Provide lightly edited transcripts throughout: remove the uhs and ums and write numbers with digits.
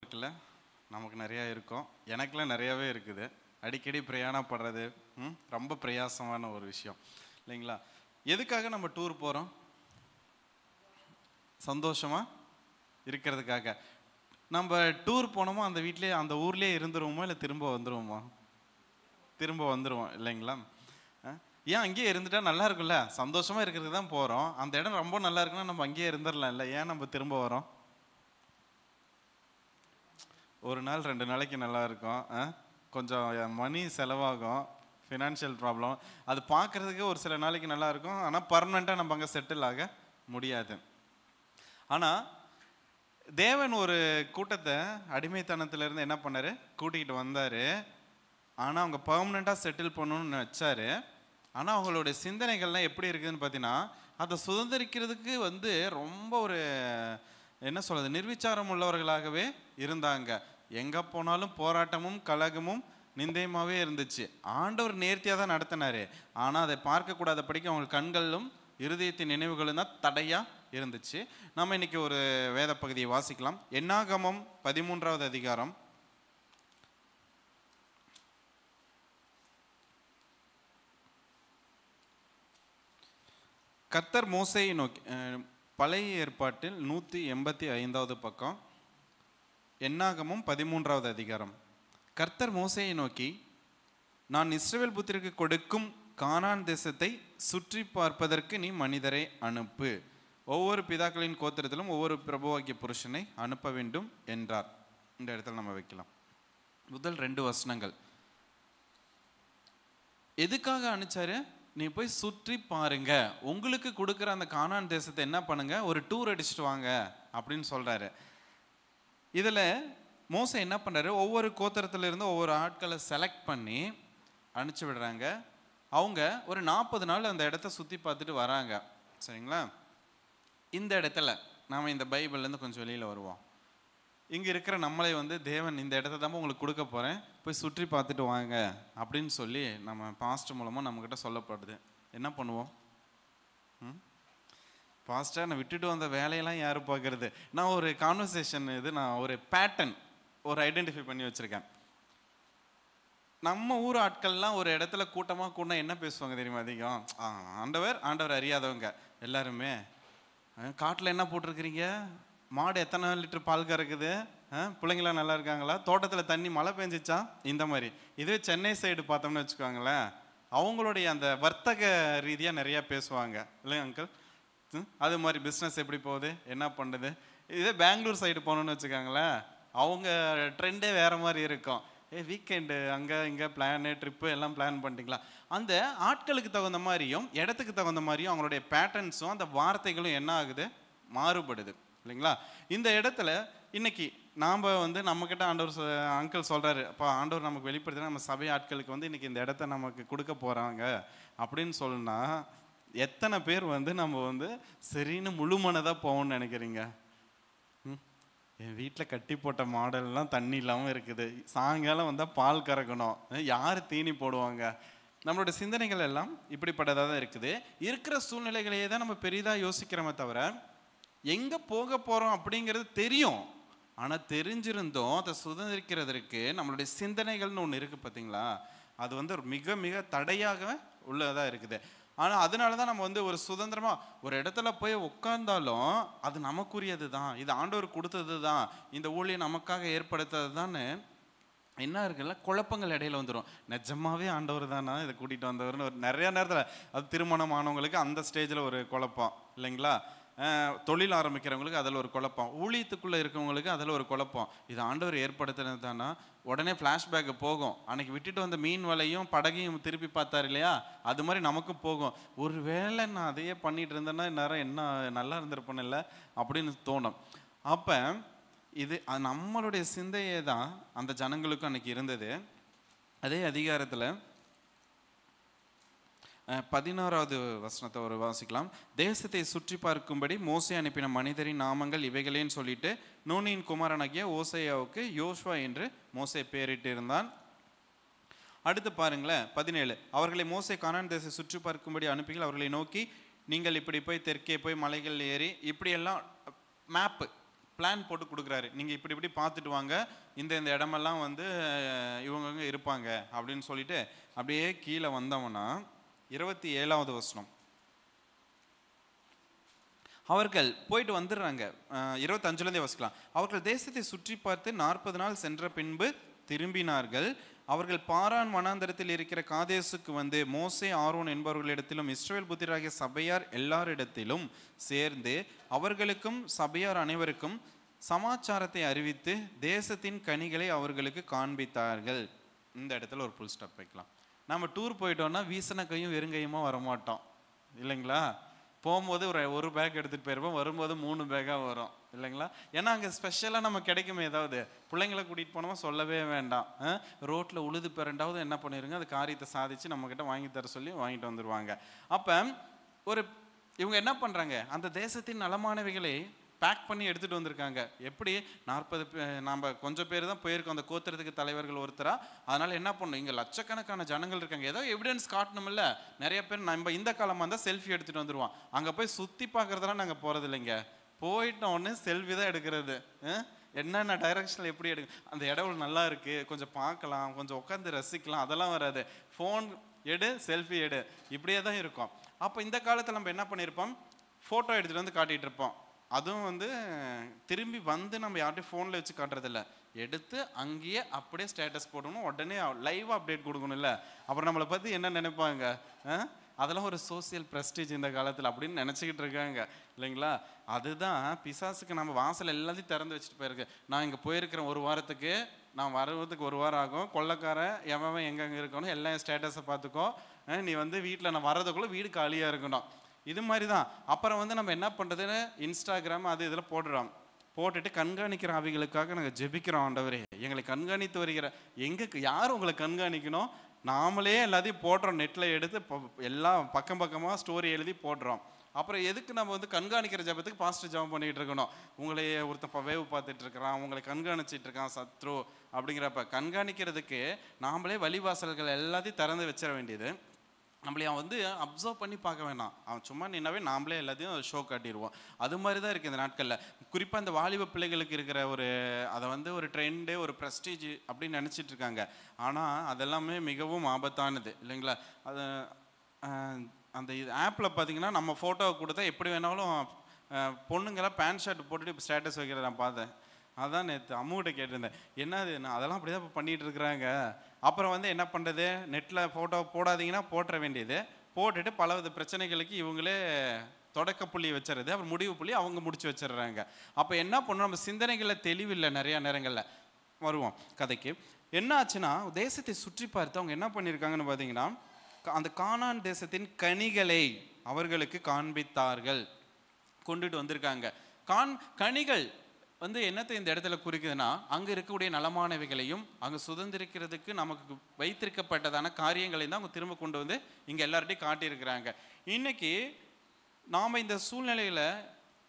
இருக்குல்ல, நமக்கு நிறையா இருக்கும். எனக்குலாம் நிறையாவே இருக்குது. அடிக்கடி பிரயாணப்படுறது ரொம்ப பிரயாசமான ஒரு விஷயம் இல்லைங்களா? எதுக்காக நம்ம டூர் போகிறோம்? சந்தோஷமாக இருக்கிறதுக்காக. நம்ம டூர் போனோமோ அந்த வீட்டிலே அந்த ஊர்லேயே இருந்துருவோமோ இல்லை திரும்ப வந்துடுவோமா? திரும்ப வந்துடுவோம் இல்லைங்களா? ஏன் அங்கேயே இருந்துட்டா நல்லா இருக்கும்ல? சந்தோஷமாக இருக்கிறதுக்கு தான் போகிறோம். அந்த இடம் ரொம்ப நல்லா இருக்குன்னா நம்ம அங்கேயே இருந்துடலாம் இல்லை? ஏன் நம்ம திரும்ப வரோம்? ஒரு நாள் 2 நாளைக்கு நல்லா இருக்கும், கொஞ்சம் மணி செலவாகும், ஃபினான்ஷியல் ப்ராப்ளம், அது பார்க்குறதுக்கு ஒரு சில நாளைக்கு நல்லா இருக்கும். ஆனால் பர்மனெண்ட்டாக நம்ம அங்கே செட்டில் ஆக முடியாது. ஆனால் தேவன் ஒரு கூட்டத்தை அடிமைத்தனத்திலேருந்து என்ன பண்ணார்? கூட்டிகிட்டு வந்தார். ஆனால் அவங்க பர்மனெண்ட்டாக செட்டில் பண்ணணும்னு வச்சார். ஆனால் அவங்களுடைய சிந்தனைகள்லாம் எப்படி இருக்குதுன்னு பார்த்தீங்கன்னா, அதை சுதந்திரிக்கிறதுக்கு ரொம்ப ஒரு என்ன சொல்கிறது, நிர்விச்சாரம் உள்ளவர்களாகவே இருந்தாங்க. எங்கே போனாலும் போராட்டமும் கலகமும் நிந்தயமாகவே இருந்துச்சு. ஆண்டவர் நேர்த்தியாக தான் நடத்தினார். ஆனால் அதை பார்க்கக்கூடாத படிக்க அவங்க கண்களும் இருதயத்தின் நினைவுகளும் தான் தடையாக இருந்துச்சு. நம்ம இன்னைக்கு ஒரு வேத பகுதியை வாசிக்கலாம். என்னாகமம் 13வது அதிகாரம். கர்த்தர் மோசேயை நோக்கி, பழைய ஏற்பாட்டில் 185வது பக்கம், என்னாகமும் 13வது அதிகாரம். கர்த்தர் மோசேயை நோக்கி, நான் இஸ்ரவேல் புத்திரருக்கு கொடுக்கும் கானான் தேசத்தை சுற்றி பார்ப்பதற்கு நீ மனிதரை அனுப்பு, ஒவ்வொரு பிதாக்களின் கோத்திரத்திலும் ஒவ்வொரு பிரபுவாகிய புருஷனை அனுப்ப வேண்டும் என்றார். இந்த இடத்துல நம்ம வைக்கலாம். முதல் 2 வசனங்கள் எதுக்காக அனுப்பிச்சாரு? நீ போய் சுற்றி பாருங்க, உங்களுக்கு கொடுக்குற அந்த கானான் தேசத்தை என்ன பண்ணுங்க, ஒரு டூர் அடிச்சுட்டு வாங்க அப்படின்னு சொல்றாரு. இதில் மோசே என்ன பண்ணுறாரு? ஒவ்வொரு கோத்திரத்திலிருந்து ஒவ்வொரு ஆட்களை செலக்ட் பண்ணி அனுப்பிச்சி விடுறாங்க. அவங்க ஒரு 40 நாள் அந்த இடத்த சுற்றி பார்த்துட்டு வராங்க. சரிங்களா? இந்த இடத்துல நாம் இந்த பைபிள்லேருந்து கொஞ்சம் வெளியில் வருவோம். இங்கே இருக்கிற நம்மளை தேவன் இந்த இடத்த தான் உங்களுக்கு கொடுக்க போகிறேன், போய் சுற்றி பார்த்துட்டு வாங்க அப்படின்னு சொல்லி நம்ம பாஸ்டர் மூலமாக நம்மக்கிட்ட சொல்லப்படுது. என்ன பண்ணுவோம்? பாஸ்டர், நான் விட்டுட்டு வந்த வேலையெல்லாம் யார் பார்க்கறது? நான் ஒரு கான்வர்சேஷன் நான் ஒரு பேட்டர்ன் ஒரு ஐடென்டிஃபை பண்ணி வச்சுருக்கேன். நம்ம ஊர் ஆட்கள்லாம் ஒரு இடத்துல கூட்டமாக கூட்டினா என்ன பேசுவாங்க தெரியுமா? அதிகம் ஆண்டவர் அறியாதவங்க எல்லாருமே, காட்டில் என்ன போட்டிருக்கிறீங்க, மாடு எத்தனை லிட்டர் பால் கறக்குது, பிள்ளைங்களாம் நல்லா இருக்காங்களா, தோட்டத்தில் தண்ணி மழை பெஞ்சிச்சா, இந்த மாதிரி. இதுவே சென்னை சைடு பார்த்தோம்னு வச்சுக்கோங்களேன், அவங்களுடைய அந்த வர்த்தக ரீதியாக நிறையா பேசுவாங்க இல்லையா அங்கிள்? அது மாதிரி பிஸ்னஸ் எப்படி போகுது, என்ன பண்ணுது. இதே பெங்களூர் சைடு போகணுன்னு வச்சுக்கோங்களேன், அவங்க ட்ரெண்டே வேறு மாதிரி இருக்கும். வீக்கெண்டு அங்கே இங்கே பிளானு ட்ரிப்பு எல்லாம் பிளான் பண்ணிட்டீங்களா? அந்த ஆட்களுக்கு தகுந்த மாதிரியும் இடத்துக்கு தகுந்த மாதிரியும் அவங்களுடைய பேட்டர்ன்ஸும் அந்த வார்த்தைகளும் என்ன ஆகுது, மாறுபடுது இல்லைங்களா? இந்த இடத்துல இன்னைக்கு நாம் நம்மக்கிட்ட ஆண்டவர் அங்கிள் சொல்கிறாரு, அப்போ ஆண்டவர் நமக்கு வெளிப்படுத்தினா நம்ம சபை ஆட்களுக்கு இன்னைக்கு இந்த இடத்த நமக்கு கொடுக்க போகிறாங்க அப்படின்னு சொன்னா, எத்தனை பேர் நம்ம சரின்னு முழுமனதாக போவோம்னு நினைக்கிறீங்க? என் வீட்டில் கட்டி போட்ட மாடல்லாம் தண்ணி இல்லாமல் இருக்குது, சாயங்காலம் வந்தால் பால் கறக்கணும், யார் தீனி போடுவாங்க? நம்மளோட சிந்தனைகள் எல்லாம் இப்படிப்பட்டதாக தான் இருக்குது. இருக்கிற சூழ்நிலைகளையே தான் நம்ம பெரிதாக யோசிக்கிறோமே தவிர எங்கே போக போகிறோம் அப்படிங்கிறது தெரியும். ஆனால் தெரிஞ்சிருந்தோம் அதை சுதந்திரிக்கிறதுக்கு நம்மளுடைய சிந்தனைகள்னு ஒன்று இருக்குது பார்த்தீங்களா? அது மிக மிக தடையாக உள்ளதாக இருக்குது. ஆனால் அதனால தான் நம்ம ஒரு சுதந்திரமாக ஒரு இடத்துல போய் உட்கார்ந்தாலும் அது நமக்குரியது தான், இது ஆண்டவர் கொடுத்தது தான், இந்த ஊழியம் நமக்காக ஏற்படுத்தது தான் என்ன இருக்குல்ல, குழப்பங்கள் இடையில வந்துடும். நிஜமாவே ஆண்டவர் தானா இதை கூட்டிகிட்டு வந்தவர்னு ஒரு நிறையா நேரத்தில் அது திருமணம் ஆனவங்களுக்கு அந்த ஸ்டேஜில் ஒரு குழப்பம் இல்லைங்களா? தொழில் ஆரம்பிக்கிறவங்களுக்கு அதில் ஒரு குழப்பம், ஊழியத்துக்குள்ளே இருக்கவங்களுக்கு அதில் ஒரு குழப்பம். இது ஆண்டவர் ஏற்படுத்தினது தானா? உடனே ஃப்ளாஷ்பேக்கு போகும். அன்னைக்கு விட்டுட்டு வந்த மீன் வலையும் படகையும் திருப்பி பார்த்தார் இல்லையா? அது மாதிரி நமக்கும் போகும். ஒரு வேளை நான் அதையே பண்ணிட்டு இருந்தேன்னா நேரம் என்ன நல்லா இருந்திருப்பேன்னு இல்லை அப்படின்னு தோணும். அப்போ இது நம்மளுடைய சிந்தையே தான் அந்த ஜனங்களுக்கும் அன்னைக்கு இருந்தது. அதே அதிகாரத்தில் 16வது வசனத்தை ஒரு வாசிக்கலாம். தேசத்தை சுற்றி பார்க்கும்படி மோசே அனுப்பின மனிதரின் நாமங்கள் இவைகளேன்னு சொல்லிட்டு நூனின் குமாரனாகிய ஓசையாவுக்கு யோசுவா என்று மோசே பேரிட்டு இருந்தான். அடுத்து பாருங்களேன் 17. அவர்களை மோசே கானான் தேசத்தை சுற்றி பார்க்கும்படி அனுப்பிகள் அவர்களை நோக்கி, நீங்கள் இப்படி போய் தெற்கே போய் மலைகள் ஏறி இப்படியெல்லாம் மேப்பு பிளான் போட்டு கொடுக்குறாரு. நீங்கள் இப்படி இப்படி பார்த்துட்டு வாங்க, இந்த இடமெல்லாம் வந்து இவங்க இருப்பாங்க அப்படின்னு சொல்லிட்டு அப்படியே கீழே வந்தவனா 27வது வசனம். அவர்கள் போயிட்டு வந்துடுறாங்க. 25லேருந்தே வசிக்கலாம். அவர்கள் தேசத்தை சுற்றி பார்த்து 40 நாள் சென்ற பின்பு திரும்பினார்கள். அவர்கள் பாரான் வனாந்தரத்தில் இருக்கிற காதேசுக்கு வந்து மோசே ஆரோன் என்பவர்களிடத்திலும் இஸ்ரவேல் புத்திரராகிய சபையார் எல்லாரிடத்திலும் சேர்ந்து அவர்களுக்கும் சபையார் அனைவருக்கும் சமாச்சாரத்தை அறிவித்து தேசத்தின் கனிகளை அவர்களுக்கு காண்பித்தார்கள். இந்த இடத்துல ஒரு புல் ஸ்டாப் வைக்கலாம். நம்ம டூர் போயிட்டோம்னா வீசன கையும் வெறுங்கையுமா வரமாட்டோம் இல்லைங்களா? போகும்போது ஒரு பேக் எடுத்துகிட்டு போயிருப்போம், வரும்போது 3 பேக்காக வரும் இல்லைங்களா? ஏன்னா அங்கே ஸ்பெஷலாக நம்ம கிடைக்குமே. ஏதாவது பிள்ளைங்களை கூட்டிகிட்டு போனோமா சொல்லவே வேண்டாம். ரோட்டில் உழுது பிறண்டாவது என்ன பண்ணிடுங்க, அது காரியத்தை சாதிச்சு நம்மக்கிட்ட வாங்கி தர சொல்லி வாங்கிட்டு வந்துடுவாங்க. அப்போ இவங்க என்ன பண்ணுறாங்க, அந்த தேசத்தின் நலமானவைகளை பேக் பண்ணி எடுத்துகிட்டு வந்திருக்காங்க. எப்படி 40 நம்ம கொஞ்சம் பேர் தான் போயிருக்கோம் அந்த கோத்திரத்துக்கு தலைவர்கள் ஒருத்தரா. அதனால் என்ன பண்ணணும், இங்கே லட்சக்கணக்கான ஜனங்கள் இருக்காங்க, ஏதோ எவிடன்ஸ் காட்டணுமில்ல. நிறைய பேர் நம்ம இந்த காலமாக இருந்தால் செல்ஃபி எடுத்துகிட்டு வந்துடுவோம். அங்கே போய் சுற்றி பார்க்குறதெல்லாம் நாங்கள் போகிறது இல்லைங்க. போயிட்டோன்னு செல்ஃபி தான் எடுக்கிறது. என்னென்ன டைரக்ஷனில் எப்படி எடுக்க, அந்த இடம் நல்லா இருக்குது கொஞ்சம் பார்க்கலாம், கொஞ்சம் உட்காந்து ரசிக்கலாம், அதெல்லாம் வராது. ஃபோன் எடு, செல்ஃபி எடு, இப்படியே தான் இருக்கும். அப்போ இந்த காலத்தில் நம்ம என்ன பண்ணியிருப்போம், ஃபோட்டோ எடுத்துகிட்டு வந்து காட்டிகிட்டு இருப்போம். அதுவும் வந்து திரும்பி வந்து நம்ம யார்ட்டையும் ஃபோனில் வச்சு காட்டுறதில்ல, எடுத்து அங்கேயே அப்படியே ஸ்டேட்டஸ் போடணும், உடனே லைவாக அப்டேட் கொடுக்கணும்ல. அப்புறம் நம்மளை பற்றி என்ன நினைப்பாங்க, அதெல்லாம் ஒரு சோசியல் ப்ரெஸ்டீஜ் இந்த காலத்தில் அப்படின்னு நினச்சிக்கிட்டு இருக்காங்க இல்லைங்களா? அதுதான் பிசாசுக்கு நம்ம வாசல் எல்லாத்தையும் திறந்து வச்சுட்டு போயிருக்கு. நான் இங்கே போயிருக்கிறேன் ஒரு வாரத்துக்கு, நான் வருவதுக்கு 1 வாரம் ஆகும், கொள்ளைக்காரன் எவன் எங்கெங்கே இருக்கணும் எல்லாம் ஸ்டேட்டஸை பார்த்துக்கோ, நீ வந்து வீட்டில் நான் வர்றதுக்குள்ளே வீடு காலியாக இருக்கணும். இது மாதிரி தான். அப்புறம் வந்து நம்ம என்ன பண்ணுறதுன்னு இன்ஸ்டாகிராம் அது இதில் போடுறோம். போட்டுட்டு கண்காணிக்கிற ஆவிகளுக்காக நாங்கள் ஜெபிக்கிறோம். ஆண்டவரே எங்களை கண்காணித்து வருகிற, எங்கே யார் உங்களை கண்காணிக்கணும், நாமளே எல்லாத்தையும் போடுறோம். நெட்டில் எடுத்து எல்லாம் பக்கம் பக்கமாக ஸ்டோரி எழுதி போடுறோம். அப்புறம் எதுக்கு நம்ம வந்து கண்காணிக்கிற ஜபத்துக்கு பாஸ்டர் ஜபம் பண்ணிகிட்டு இருக்கணும். உங்களையே ஒருத்தன் வேவு பார்த்துட்டு இருக்கிறான், உங்களை கண்காணிச்சிட்டு இருக்கான் சத்ரு அப்படிங்கிறப்ப கண்காணிக்கிறதுக்கு நாமளே வழிவாசல்கள் எல்லாத்தையும் திறந்து வச்சிட வேண்டியது. நம்மளே அவன் வந்து அப்சர்வ் பண்ணி பார்க்க வேணாம், அவன் சும்மா நின்னாவே நாமளே எல்லாத்தையும் ஷோ காட்டிடுவோம். அது மாதிரி தான் இருக்குது இந்த நாட்களில். குறிப்பாக இந்த வாலிப பிள்ளைகளுக்கு இருக்கிற அதை வந்து ஒரு ட்ரெண்டு, ஒரு ப்ரெஸ்டீஜ் அப்படின்னு நினச்சிட்டு இருக்காங்க. ஆனால் அதெல்லாமே மிகவும் ஆபத்தானது இல்லைங்களா? அது அந்த ஆப்பில் பார்த்தீங்கன்னா நம்ம ஃபோட்டோவை கொடுத்தா எப்படி வேணாலும் பொண்ணுங்கெல்லாம் பேண்ட் ஷர்ட் போட்டுட்டு ஸ்டேட்டஸ் வைக்கிறத நான் பார்த்தேன். அதான் நேற்று அம்முகிட்ட கேட்டிருந்தேன், என்னது நான் அதெல்லாம் அப்படி தான் இப்போ பண்ணிகிட்டு இருக்கிறாங்க. அப்புறம் வந்து என்ன பண்ணுறது, நெட்டில் ஃபோட்டோ போடாதீங்கன்னா போட்டுற வேண்டியது, போட்டுட்டு பலவித பிரச்சனைகளுக்கு இவங்களே தொடக்க புள்ளி வச்சுறது, அப்புறம் முடிவு புள்ளி அவங்க முடிச்சு வச்சிடுறாங்க. அப்போ என்ன பண்ணணும், நம்ம சிந்தனைகளில் தெளிவில்லை. நிறையா நேரங்களில் வருவோம் கதைக்கு. என்ன ஆச்சுன்னா, தேசத்தை சுற்றி பார்த்து அவங்க என்ன பண்ணியிருக்காங்கன்னு பார்த்தீங்கன்னா, அந்த கானான் தேசத்தின் கனிகளை அவர்களுக்கு காண்பித்தார்கள், கொண்டுட்டு வந்திருக்காங்க. கனிகள் வந்து என்னத்தை இந்த இடத்துல குறிக்குதுன்னா, அங்கே இருக்கக்கூடிய நலமானவைகளையும் அங்கே சுதந்திரிக்கிறதுக்கு நமக்கு வைத்திருக்கப்பட்டதான காரியங்களையும் தான் அவங்க திரும்ப கொண்டு வந்து இங்கே எல்லார்ட்டையும் காட்டியிருக்கிறாங்க. இன்னைக்கு நாம் இந்த சூழ்நிலையில்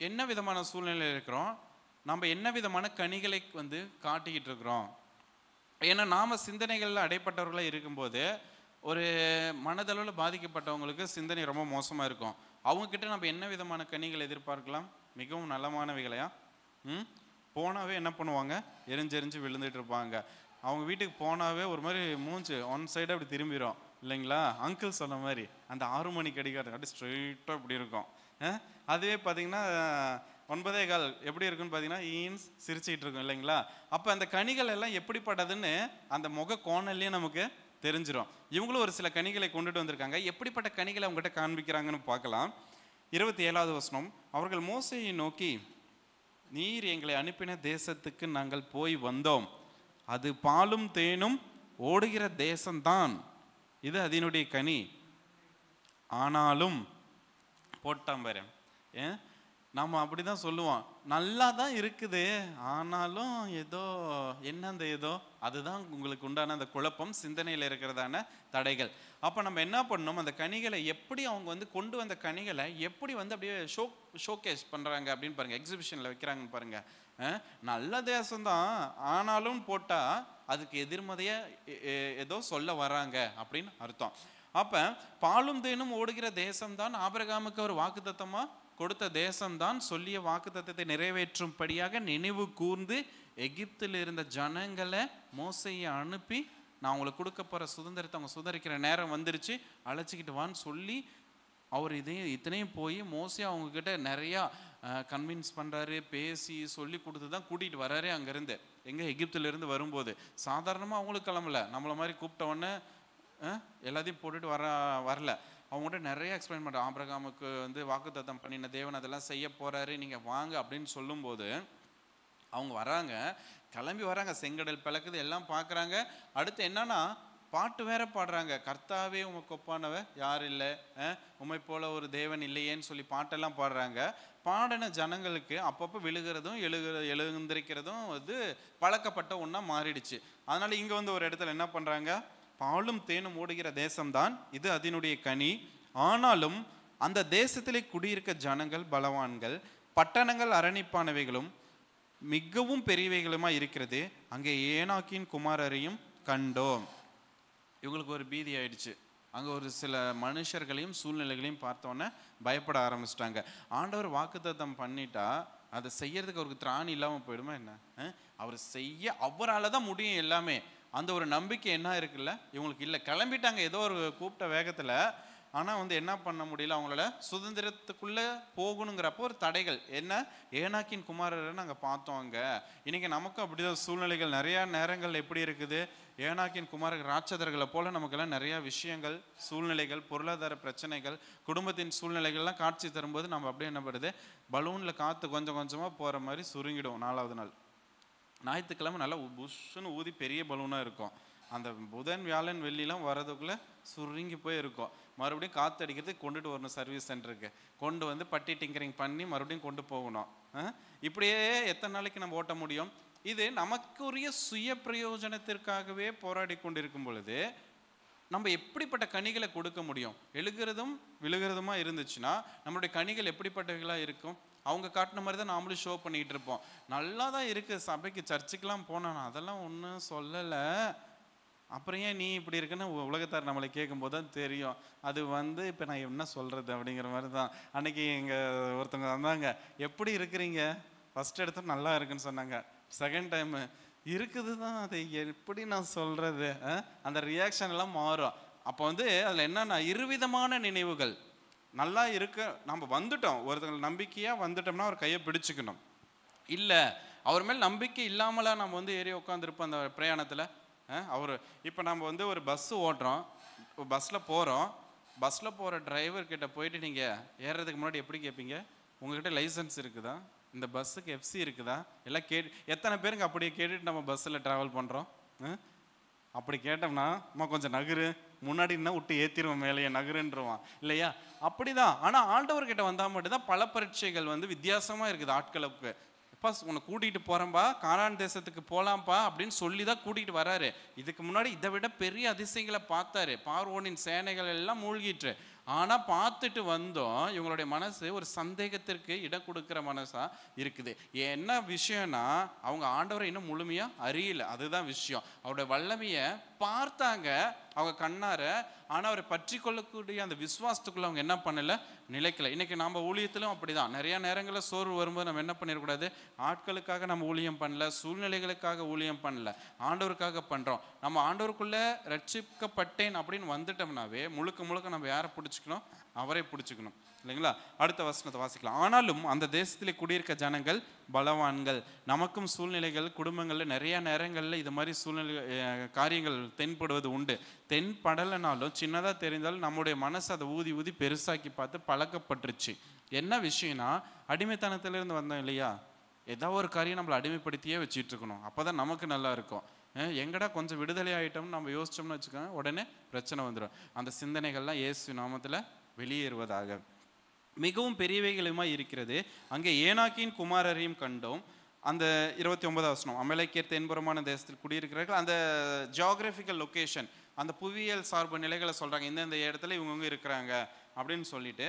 என்ன விதமான சூழ்நிலையில் இருக்கிறோம், நம்ம என்ன விதமான கனிகளை வந்து காட்டிக்கிட்டு இருக்கிறோம். ஏன்னா நாம் சிந்தனைகளில் அடைப்பட்டவர்களாக இருக்கும்போது ஒரு மனதளவில் பாதிக்கப்பட்டவங்களுக்கு சிந்தனை ரொம்ப மோசமாக இருக்கும். அவங்கக்கிட்ட நம்ம என்ன விதமான கனிகளை எதிர்பார்க்கலாம், மிகவும் நலமானவைகளையா? போனாவே என்ன பண்ணுவாங்க, எரிஞ்செரிஞ்சு விழுந்துட்டு இருப்பாங்க. அவங்க வீட்டுக்கு போனாவே ஒரு மாதிரி மூஞ்சி ஒன் சைடு அப்படி திரும்பிடும் இல்லைங்களா? அங்கிள் சொன்ன மாதிரி அந்த 6 மணி கடிகாரம் அப்படி ஸ்ட்ரெயிட்டாக இப்படி இருக்கும். அதுவே பார்த்தீங்கன்னா 9:15 எப்படி இருக்குன்னு பார்த்தீங்கன்னா ஈன்ஸ் சிரிச்சுக்கிட்டு இருக்கும் இல்லைங்களா? அப்போ அந்த கனிகள் எல்லாம் எப்படிப்பட்டதுன்னு அந்த முக கோணல்லையே நமக்கு தெரிஞ்சிடும். இவங்களும் ஒரு சில கனிகளை கொண்டுட்டு வந்திருக்காங்க. எப்படிப்பட்ட கனிகளை அவங்ககிட்ட காண்பிக்கிறாங்கன்னு பார்க்கலாம். 27வது வசனம். அவர்கள் மோசேயை நோக்கி, நீர் எங்களை அனுப்பின தேசத்துக்கு நாங்கள் போய் வந்தோம், அது பாலும் தேனும் ஓடுகிற தேசம்தான், இது அதனுடைய கனி. ஆனாலும் போட்டான் பாரு, நம்ம அப்படி தான் சொல்லுவோம், நல்லா தான் இருக்குது, ஆனாலும் ஏதோ என்ன அந்த ஏதோ, அதுதான் உங்களுக்கு உண்டான அந்த குழப்பம், சிந்தனையில் இருக்கிறதான தடைகள். அப்போ நம்ம என்ன பண்ணணும், அந்த கனிகளை எப்படி அவங்க வந்து கொண்டு வந்த கனிகளை எப்படி வந்து அப்படியே ஷோகேஸ் பண்ணுறாங்க அப்படின்னு பாருங்கள், எக்ஸிபிஷனில் வைக்கிறாங்கன்னு பாருங்கள். நல்ல தேசம்தான் ஆனாலும் போட்டால் அதுக்கு எதிர்மறையாக ஏதோ சொல்ல வராங்க அப்படின்னு அர்த்தம். அப்போ பாலும் தேனும் ஓடுகிற தேசம்தான் ஆபிரகாமுக்கு ஒரு வாக்குத்தத்தமாக கொடுத்த தேசம்தான் சொல்லிய வாக்குத்தத்தத்தை நிறைவேற்றும்படியாக நினைவு கூர்ந்து எகிப்தில் இருந்த ஜனங்களை மோசையை அனுப்பி, நான் உங்களுக்கு கொடுக்க போகிற சுதந்திரத்தை அவங்க சுதந்திரிக்கிற நேரம் வந்துருச்சு, அழைச்சிக்கிட்டு வான்னு சொல்லி அவர் இத்தனையும் போய் மோசே அவங்கக்கிட்ட நிறையா கன்வின்ஸ் பண்ணுறாரு, பேசி சொல்லி கொடுத்து தான் கூட்டிகிட்டு வர்றாரு அங்கேருந்து. எகிப்திலேருந்து வரும்போது சாதாரணமாக அவங்களுக்கு கிளம்பல, நம்மளை மாதிரி கூப்பிட்ட உடனே எல்லாத்தையும் போட்டுட்டு வரல. அவங்ககிட்ட நிறைய எக்ஸ்பிளைன் பண்ணுற, ஆபிரகாமுக்கு வாக்குத்தத்தம் பண்ணின தேவன் அதெல்லாம் செய்ய போகிறாரு, நீங்கள் வாங்க அப்படின்னு சொல்லும்போது அவங்க வராங்க, கிளம்பி வராங்க, செங்கடல் பிளக்குது, எல்லாம் பார்க்குறாங்க. அடுத்து என்னன்னா பாட்டு வேற பாடுறாங்க, கர்த்தாவே உமக்கு ஒப்பானவ யார் இல்லை, உம்மை போல ஒரு தேவன் இல்லையேன்னு சொல்லி பாட்டெல்லாம் பாடுறாங்க. பாடின ஜனங்களுக்கு அப்பப்போ விழுகிறதும் எழுந்திருக்கிறதும் பழக்கப்பட்ட ஒன்றா மாறிடுச்சு. அதனால இங்கே ஒரு இடத்துல என்ன பண்ணுறாங்க, பாலும் தேனும் ஓடுகிற தேசம்தான் இது, அதனுடைய கனி. ஆனாலும் அந்த தேசத்திலே குடியிருக்க ஜனங்கள் பலவான்கள், பட்டணங்கள் அரணிப்பானவைகளும் மிகவும் பெரியவைகளுமா இருக்கிறது. அங்கே ஏனாக்கின் குமாரரையும் கண்டோம். இவங்களுக்கு ஒரு பீதி ஆயிடுச்சு. அங்கே ஒரு சில மனுஷர்களையும் சூழ்நிலைகளையும் பார்த்தோன்னே பயப்பட ஆரம்பிச்சிட்டாங்க. ஆண்டவர் வாக்குத்தத்தம் பண்ணிட்டா அதை செய்யறதுக்கு அவருக்கு திராணி இல்லாமல் போயிடுமா என்ன? அவர் செய்ய அவரால் தான் முடியும் எல்லாமே. அந்த ஒரு நம்பிக்கை என்ன இருக்குல்ல இவங்களுக்கு இல்லை. கிளம்பிட்டாங்க ஏதோ ஒரு கூப்பிட்ட வேகத்தில். ஆனால் என்ன பண்ண முடியல, அவங்களோட சுதந்திரத்துக்குள்ளே போகணுங்கிறப்போ ஒரு தடைகள். என்ன, ஏனாக்கின் குமாரரை நாங்கள் பார்த்தோம் அங்கே. இன்றைக்கி நமக்கும் அப்படிதான் சூழ்நிலைகள் நிறையா நேரங்கள் எப்படி இருக்குது, ஏனாக்கின் குமாரர்கள் ராட்சதர்களை போல் நமக்கெல்லாம் நிறையா விஷயங்கள், சூழ்நிலைகள், பொருளாதார பிரச்சனைகள், குடும்பத்தின் சூழ்நிலைகள்லாம் காட்சி தரும்போது நம்ம அப்படியே என்ன பண்ணுறது, பலூனில் காற்று கொஞ்சம் கொஞ்சமாக போகிற மாதிரி சுருங்கிடும். 4வது நாள் ஞாயிற்றுக்கிழமை நல்லா புஷ்ஷுன்னு ஊதி பெரிய பலூனாக இருக்கும். அந்த புதன் வியாழன் வெள்ளிலாம் வர்றதுக்குள்ளே சுருங்கி போய் இருக்கும். மறுபடியும் காற்று அடிக்கிறதுக்கு கொண்டுட்டு வரணும் சர்வீஸ் சென்டருக்கு, கொண்டு பட்டி டிங்கரிங் பண்ணி மறுபடியும் கொண்டு போகணும். இப்படியே எத்தனை நாளைக்கு நம்ம ஓட்ட முடியும்? இது நமக்குரிய சுய பிரயோஜனத்திற்காகவே போராடி கொண்டிருக்கும் பொழுது நம்ம எப்படிப்பட்ட கனிகளை கொடுக்க முடியும்? எழுகிறதும் விழுகிறதுமா இருந்துச்சுன்னா நம்மளுடைய கனிகள் எப்படிப்பட்டவைகளாக இருக்கும்? அவங்க காட்டின மாதிரி தான் நாமளும் ஷோ பண்ணிக்கிட்டு இருப்போம். நல்லா தான் இருக்குது, சபைக்கு சர்ச்சுக்கெலாம் போனானா அதெல்லாம் ஒன்றும் சொல்லலை, அப்புறம் ஏன் நீ இப்படி இருக்குன்னு உலகத்தார் நம்மளை கேட்கும்போது தான் தெரியும். அது இப்போ நான் என்ன சொல்கிறது அப்படிங்கிற மாதிரி தான். அன்னைக்கு எங்கள் ஒருத்தவங்க வந்தாங்க, எப்படி இருக்கிறீங்க, ஃபஸ்ட் எடுத்து நல்லா இருக்குன்னு சொன்னாங்க, செகண்ட் டைமு இருக்குது தான், அதை எப்படி நான் சொல்கிறது, அந்த ரியாக்ஷன் எல்லாம் மாறும். அப்போ அதில் என்னன்னா இருவிதமான நினைவுகள். நல்லா இருக்க நம்ம வந்துட்டோம், ஒருத்தவங்க நம்பிக்கையாக வந்துட்டோம்னா அவர் கையை பிடிச்சிக்கணும். இல்லை அவர் மேல் நம்பிக்கை இல்லாமலாம் நம்ம ஏறி உட்காந்துருப்போம் அந்த பிரயாணத்தில். அவர் இப்போ நம்ம ஒரு பஸ்ஸு ஓட்டுறோம், பஸ்ஸில் போகிறோம், பஸ்ஸில் போகிற டிரைவர்கிட்ட போயிட்டு நீங்கள் ஏறுறதுக்கு முன்னாடி எப்படி கேட்பீங்க, உங்கள்கிட்ட லைசன்ஸ் இருக்குதா, இந்த பஸ்ஸுக்கு எஃப்சி இருக்குதா, எல்லாம் எத்தனை பேருக்கு அப்படியே கேட்டுட்டு நம்ம பஸ்ஸில் ட்ராவல் பண்ணுறோம்? அப்படி கேட்டோம்னா அம்மா கொஞ்சம் நகரு, முன்னாடி என்ன விட்டு ஏற்றிடுவோம் மேலேயே, நகருன்றவான் இல்லையா? அப்படி தான். ஆனால் ஆண்டவர்கிட்ட வந்தால் மட்டும்தான் பல பரீட்சைகள் வித்தியாசமாக இருக்குது. ஆட்களுக்கு அப்பா உன்னை கூட்டிகிட்டு போகிறேன்ப்பா, கானான் தேசத்துக்கு போகலாம்ப்பா அப்படின்னு சொல்லி தான் கூட்டிகிட்டு வர்றாரு. இதுக்கு முன்னாடி இதை விட பெரிய அதிசயங்களை பார்த்தாரு, பார்வோனின் சேனைகள் எல்லாம் மூழ்கிட்டு. ஆனால் பார்த்துட்டு வந்தோம், இவங்களுடைய மனசு ஒரு சந்தேகத்திற்கு இடம் கொடுக்குற மனசாக இருக்குது. என்ன விஷயம்னா அவங்க ஆண்டவரை இன்னும் முழுமையாக அறியல, அதுதான் விஷயம். அவருடைய வல்லமையை பார்த்தாங்க அவங்க கண்ணார, ஆனால் அவரை பற்றி கொள்ளக்கூடிய அந்த விசுவாசத்துக்குள்ள அவங்க என்ன பண்ணல, நிலைக்கல. இன்னைக்கு நம்ம ஊழியத்திலும் அப்படிதான். நிறைய நேரங்களில் சோர்வு வரும்போது நம்ம என்ன பண்ணிடக்கூடாது, ஆட்களுக்காக நம்ம ஊழியம் பண்ணல, சூழ்நிலைகளுக்காக ஊழியம் பண்ணல, ஆண்டவருக்காக பண்ணுறோம். நம்ம ஆண்டவருக்குள்ளே ரட்சிக்கப்பட்டேன் அப்படின்னு வந்துட்டோம்னாவே முழுக்க முழுக்க நம்ம யாரை பிடிச்சிக்கணும், அவரை பிடிச்சிக்கணும் இல்லைங்களா? அடுத்த வசனத்தை வாசிக்கலாம். ஆனாலும் அந்த தேசத்திலே குடியிருக்க ஜனங்கள் பலவான்கள். நமக்கும் சூழ்நிலைகள் குடும்பங்களில் நிறைய நேரங்களில் இது மாதிரி சூழ்நிலை காரியங்கள் தென்படுவது உண்டு. தென்படலைனாலும் சின்னதாக தெரிந்தாலும் நம்முடைய மனசு அதை ஊதி ஊதி பெருசாக்கி பார்த்து பழக்கப்பட்டுருச்சு. என்ன விஷயம்னா அடிமைத்தனத்திலிருந்து வந்தோம் இல்லையா, ஏதோ ஒரு காரியம் நம்மளை அடிமைப்படுத்தியே வச்சுட்டு இருக்கணும், அப்போ தான் நமக்கு நல்லா இருக்கும். எங்கடா கொஞ்சம் விடுதலை ஆகிட்டோம்னு நம்ம யோசிச்சோம்னு வச்சுக்கோங்க, உடனே பிரச்சனை வந்துடும். அந்த சிந்தனைகள்லாம் இயேசு நாமத்தில் வெளியேறுவதாக. மிகவும் பெரியவைகளுமா இருக்கிறது. அங்கே ஏனாக்கின் குமாரரையும் கண்டோம். அந்த 29வது வசனம், அமலேக்கியர் தென்புறமான தேசத்தில் குடியிருக்கிறார்கள். அந்த ஜியோகிராஃபிக்கல் லொக்கேஷன், அந்த புவியியல் சார்பு நிலைகளை சொல்கிறாங்க, இந்தந்த இடத்துல இவங்க இருக்கிறாங்க அப்படின்னு சொல்லிட்டு.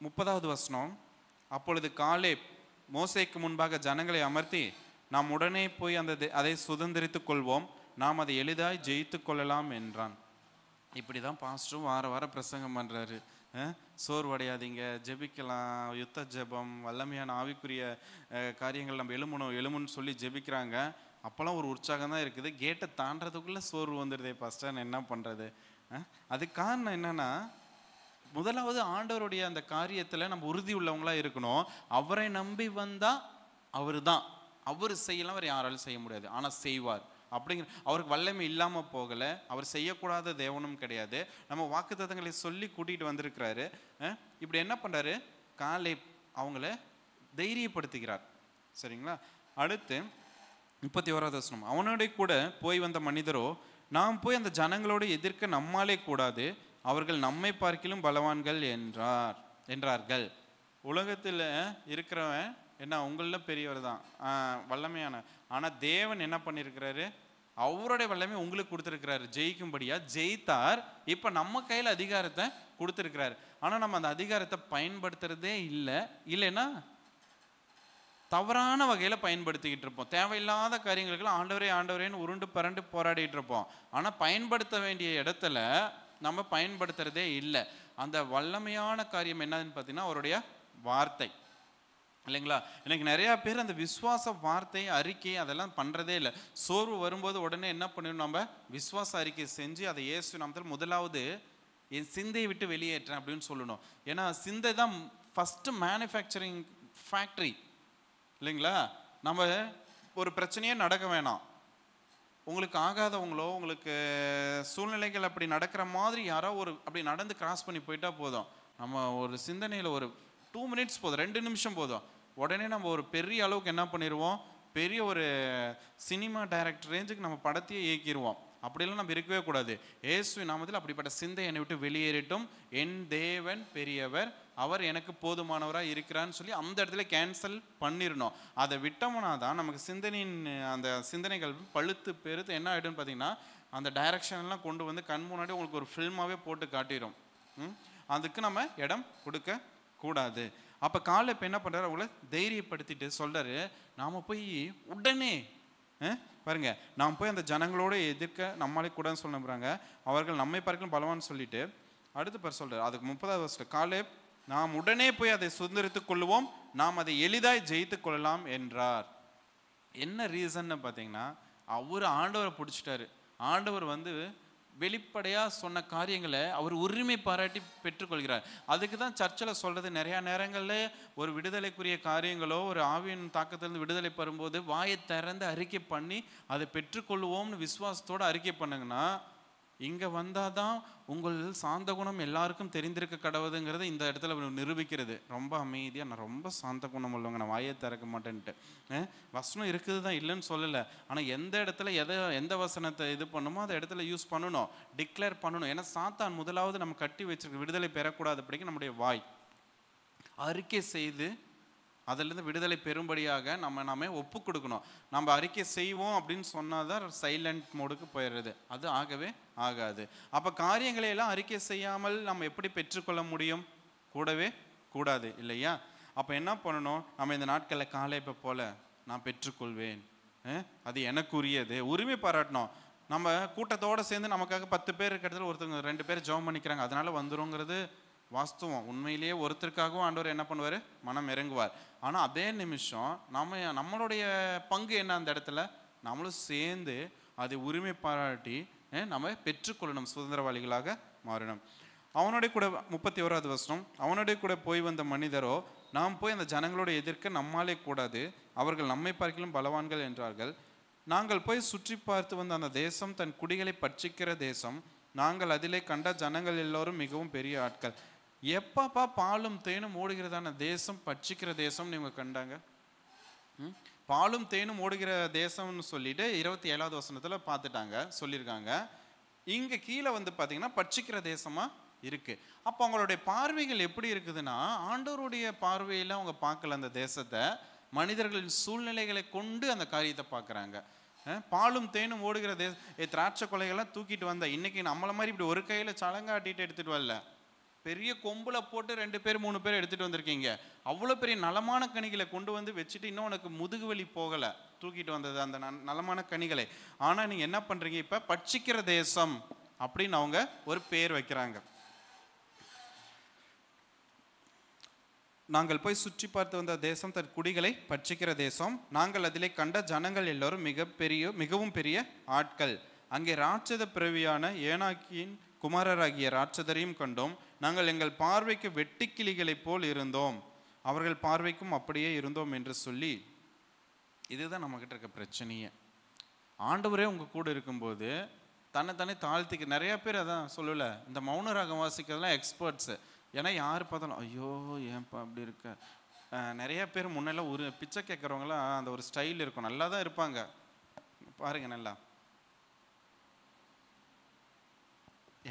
30வது வசனம், அப்பொழுது காலேப் மோசேக்கு முன்பாக ஜனங்களை அமர்த்தி, நாம் உடனே போய் அதை சுதந்திரித்துக் கொள்வோம், நாம் அதை எளிதாய் ஜெயித்து கொள்ளலாம் என்றான். இப்படி தான் பாஸ்டரும் வார வாரம் பிரசங்கம் பண்ணுறாரு. சோர்வடையாதீங்க, ஜெபிக்கலாம், யுத்த ஜெபம், வல்லமையான ஆவிக்குரிய காரியங்கள் நம்ம எழுமணும்னு சொல்லி ஜெபிக்கிறாங்க. அப்போல்லாம் ஒரு உற்சாகம் தான் இருக்குது. கேட்டை தாண்டறதுக்குள்ளே சோர்வு வந்துடுதே பாஸ்டர், என்ன பண்ணுறது? அதுக்கு காரணம் என்னன்னா, முதலாவது ஆண்டவருடைய அந்த காரியத்தில் நம்ம உறுதி உள்ளவங்களா இருக்கணும். அவரை நம்பி வந்தால் அவர் தான், அவர் செய்யலாம், அவர் யாராலும் செய்ய முடியாது, ஆனால் செய்வார் அப்படிங்கிற. அவருக்கு வல்லமை இல்லாமல் போகலை, அவர் செய்யக்கூடாத தேவனும் கிடையாது. நம்ம வாக்குத்தத்தங்களை சொல்லி கூட்டிகிட்டு வந்திருக்கிறாரு. இப்படி என்ன பண்ணுறாரு? காலேப் அவங்கள தைரியப்படுத்துகிறார். சரிங்களா? அடுத்து 31வது வசனம், அவனோட கூட போய் வந்த மனிதரோ, நாம் போய் அந்த ஜனங்களோடு எதிர்க்க நம்மாலே கூடாது, அவர்கள் நம்மை பார்க்கிலும் பலவான்கள் என்றார்கள். உலகத்தில் இருக்கிறவன் என்ன, உங்களில் பெரியவர் தான், வல்லமையான. ஆனால் தேவன் என்ன பண்ணியிருக்கிறாரு? அவருடைய வல்லமை உங்களுக்கு கொடுத்துருக்கிறாரு, ஜெயிக்கும்படியா ஜெயித்தார். இப்போ நம்ம கையில் அதிகாரத்தை கொடுத்துருக்கிறாரு. ஆனால் நம்ம அந்த அதிகாரத்தை பயன்படுத்துறதே இல்லைன்னா தவறான வகையில் பயன்படுத்திக்கிட்டு இருப்போம். தேவையில்லாத காரியங்களுக்கெல்லாம் ஆண்டவரேன்னு உருண்டு பரண்டு போராடிட்டு இருப்போம். ஆனால் பயன்படுத்த வேண்டிய இடத்துல நம்ம பயன்படுத்துறதே இல்லை. அந்த வல்லமையான காரியம் என்னதுன்னு பார்த்தீங்கன்னா அவருடைய வார்த்தை, இல்லைங்களா? எனக்கு நிறையா பேர் அந்த விசுவாச வார்த்தை அறிக்கை அதெல்லாம் பண்ணுறதே இல்லை. சோர்வு வரும்போது உடனே என்ன பண்ணணும்? நம்ம விசுவாச அறிக்கை செஞ்சு அதை இயேசு நாமத்தில் முதலாவது என் சிந்தையை விட்டு வெளியேற்றேன் அப்படின்னு சொல்லணும். ஏன்னா சிந்தை தான் ஃபஸ்ட்டு மேனுஃபேக்சரிங் ஃபேக்ட்ரி, இல்லைங்களா? நம்ம ஒரு பிரச்சனையே நடக்க வேணாம், உங்களுக்கு ஆகாதவங்களோ உங்களுக்கு சூழ்நிலைகள் அப்படி நடக்கிற மாதிரி யாரோ அப்படி நடந்து கிராஸ் பண்ணி போயிட்டா போதும், நம்ம ஒரு சிந்தனையில் ஒரு 2 மினிட்ஸ் போதும், 2 நிமிஷம் போதும், உடனே நம்ம ஒரு பெரிய அளவுக்கு என்ன பண்ணிடுவோம்? பெரிய ஒரு சினிமா டைரக்டர் ரேஞ்சுக்கு நம்ம படத்தையே இயக்கிடுவோம். அப்படிலாம் நம்ம இருக்கவே கூடாது. இயேசுவின் நாமத்தில் அப்படிப்பட்ட சிந்தை என்னை விட்டு வெளியேறட்டும், என் தேவன் பெரியவர், அவர் எனக்கு போதுமானவராக இருக்கிறான்னு சொல்லி அந்த இடத்துல கேன்சல் பண்ணிடணும். அதை விட்டோம்னா தான் நமக்கு அந்த சிந்தனைகள் பழுத்து பெருத்து என்ன ஆகிடும்னு பார்த்தீங்கன்னா, அந்த டைரக்ஷன்லாம் கொண்டு வந்து கண் முன்னாடி உங்களுக்கு ஒரு ஃபில்மாகவே போட்டு காட்டிடும். அதுக்கு நம்ம இடம் கொடுக்க கூடாது. அப்போ காலேப் என்ன பண்ணுறாரு? அவங்கள தைரியப்படுத்திட்டு சொல்கிறாரு, நாம் போய் உடனே பாருங்க, நாம் போய் அந்த ஜனங்களோடு எதிர்க்க நம்மளே கூடன்னு சொல்லுறாங்க, அவர்கள் நம்மை பார்க்கலாம் பலவான்னு சொல்லிட்டு அடுத்து பேர் சொல்கிறார். அதுக்கு 30வது வருஷம், காலேப் நாம் உடனே போய் அதை சுதந்திரித்துக் கொள்வோம், நாம் அதை எளிதாய் ஜெயித்து கொள்ளலாம் என்றார். என்ன ரீசன்னு பார்த்தீங்கன்னா, அவர் ஆண்டவரை பிடிச்சிட்டாரு. ஆண்டவர் வெளிப்படையாக சொன்ன காரியங்களை அவர் உரிமை பாராட்டி பெற்றுக்கொள்கிறார். அதுக்கு தான் சர்ச்சில் சொல்கிறது, நிறையா நேரங்களில் ஒரு விடுதலைக்குரிய காரியங்களோ ஒரு ஆவியின் தாக்கத்திலிருந்து விடுதலை பெறும்போது வாயை திறந்து அறிக்கை பண்ணி அதை பெற்றுக்கொள்வோம்னு விசுவாசத்தோடு அறிக்கை பண்ணுங்கன்னா, இங்கே வந்தால் தான் உங்கள் சாந்த குணம் எல்லாருக்கும் தெரிந்திருக்க கடவுதுங்கிறத இந்த இடத்துல நிரூபிக்கிறது. ரொம்ப அமைதியாக, நான் ரொம்ப சாந்த குணம் உள்ளவங்க, நான் வாயை திறக்க மாட்டேன்ட்டு. வசனம் இருக்குது தான், இல்லைன்னு சொல்லலை. ஆனால் எந்த இடத்துல எந்த வசனத்தை இது பண்ணுமோ அந்த இடத்துல யூஸ் பண்ணணும், டிக்ளேர் பண்ணணும். ஏன்னா சாத்தான் முதலாவது நம்ம கட்டி வச்சிருக்க விடுதலை பெறக்கூடாது அப்படிங்க நம்முடைய வாய் அறிக்கை செய்து அதிலிருந்து விடுதலை பெறும்படியாக நாம ஒப்பு கொடுக்கணும். நம்ம அறிக்கை செய்வோம் அப்படின்னு சொன்னால் தான் சைலண்ட் மோடுக்கு போயிடுறது, அது ஆகவே ஆகாது. அப்போ காரியங்களை எல்லாம் அறிக்கை செய்யாமல் நம்ம எப்படி பெற்றுக்கொள்ள முடியும்? கூடவே கூடாது, இல்லையா? அப்போ என்ன பண்ணணும்? நம்ம இந்த நாட்களில் காலேப்பை போல நான் பெற்றுக்கொள்வேன், அது எனக்குரியது, உரிமை பாராட்டணும். நம்ம கூட்டத்தோடு சேர்ந்து நமக்காக 10 பேர் இருக்கிறதுல ஒருத்தவங்க 2 பேர் ஜெபம் பண்ணிக்கிறாங்க, அதனால வந்துருங்கிறது வாஸ்தவம். உண்மையிலேயே ஒருத்தருக்காகவும் ஆண்டவர் என்ன பண்ணுவார்? மனம் இறங்குவார். ஆனால் அதே நிமிஷம் நம்மளுடைய பங்கு என்ன அந்த இடத்துல? நம்மளும் சேர்ந்து அதை உரிமை பாராட்டி நம்ம பெற்றுக்கொள்ளணும், சுதந்திரவாளிகளாக மாறணும். அவனுடைய கூட 31வது வசனம், அவனுடைய கூட போய் வந்த மனிதரோ, நாம் போய் அந்த ஜனங்களோட எதிர்க்க நம்மாலே கூடாது, அவர்கள் நம்மை பார்க்கிலும் பலவான்கள் என்றார்கள். நாங்கள் போய் சுற்றி பார்த்து வந்த அந்த தேசம் தன் குடிகளை பட்சிக்கிற தேசம், நாங்கள் அதிலே கண்ட ஜனங்கள் எல்லோரும் மிகவும் பெரிய ஆட்கள். எப்பப்பா பாலும் தேனும் ஓடுகிறதான தேசம், பட்சிக்கிற தேசம் இவங்க கண்டாங்க? பாலும் தேனும் ஓடுகிற தேசம்னு சொல்லிட்டு 27வது வசனத்தில் பார்த்துட்டாங்க, சொல்லியிருக்காங்க. இங்கே கீழே பார்த்தீங்கன்னா பட்சிக்கிற தேசமாக இருக்குது. அப்போ அவங்களுடைய பார்வைகள் எப்படி இருக்குதுன்னா, ஆண்டவருடைய பார்வையில் அவங்க பார்க்கல அந்த தேசத்தை, மனிதர்களின் சூழ்நிலைகளை கொண்டு அந்த காரியத்தை பார்க்குறாங்க. பாலும் தேனும் ஓடுகிற திராட்சை கொலைகள்லாம் தூக்கிட்டு வந்த, இன்னைக்கு நம்மளை மாதிரி இப்படி ஒரு கையில் சலங்காட்டிட்டு எடுத்துகிட்டு வரல, பெரிய கொம்புல போட்டு 2 பேர் 3 பேர் எடுத்துகிட்டு வந்திருக்கீங்க. அவ்வளோ பெரிய நலமான கனிகளை கொண்டு வச்சுட்டு இன்னும் உனக்கு முதுகுவலி போகலை, தூக்கிட்டு வந்தது அந்த நலமான கனிகளை. ஆனால் நீங்கள் என்ன பண்ணுறீங்க? இப்போ பட்சிக்கிற தேசம் அப்படின்னு அவங்க ஒரு பேர் வைக்கிறாங்க. நாங்கள் போய் சுற்றி பார்த்து வந்த தேசம் தன் குடிகளை பட்சிக்கிற தேசம். நாங்கள் அதிலே கண்ட ஜனங்கள் எல்லோரும் மிகவும் பெரிய ஆட்கள். அங்கே ராட்சத பிறவியான ஏனாக்கியின் குமாரராகிய ராட்சதரையும் கண்டோம். நாங்கள் எங்கள் பார்வைக்கு வெட்டுக்கிளிகளைப் போல் இருந்தோம், அவர்கள் பார்வைக்கும் அப்படியே இருந்தோம் என்று சொல்லி. இதுதான் நம்மகிட்ட இருக்க பிரச்சனையே. ஆண்டவரே உங்கள் கூட இருக்கும்போது தன்னை தாழ்த்திக்கு. நிறைய பேர் அதான் சொல்லல, இந்த மௌன ராகம் வாசிக்கிறதுலாம் எக்ஸ்பர்ட்ஸு. ஏன்னா யார் பார்த்தாலும் ஐயோ ஏன்ப்பா அப்படி இருக்க. நிறைய பேர் முன்னெல்லாம் ஒரு பிச்சை கேட்குறவங்களாம் அந்த ஒரு ஸ்டைல் இருக்கும், நல்லா தான் இருப்பாங்க பாருங்க நல்லா.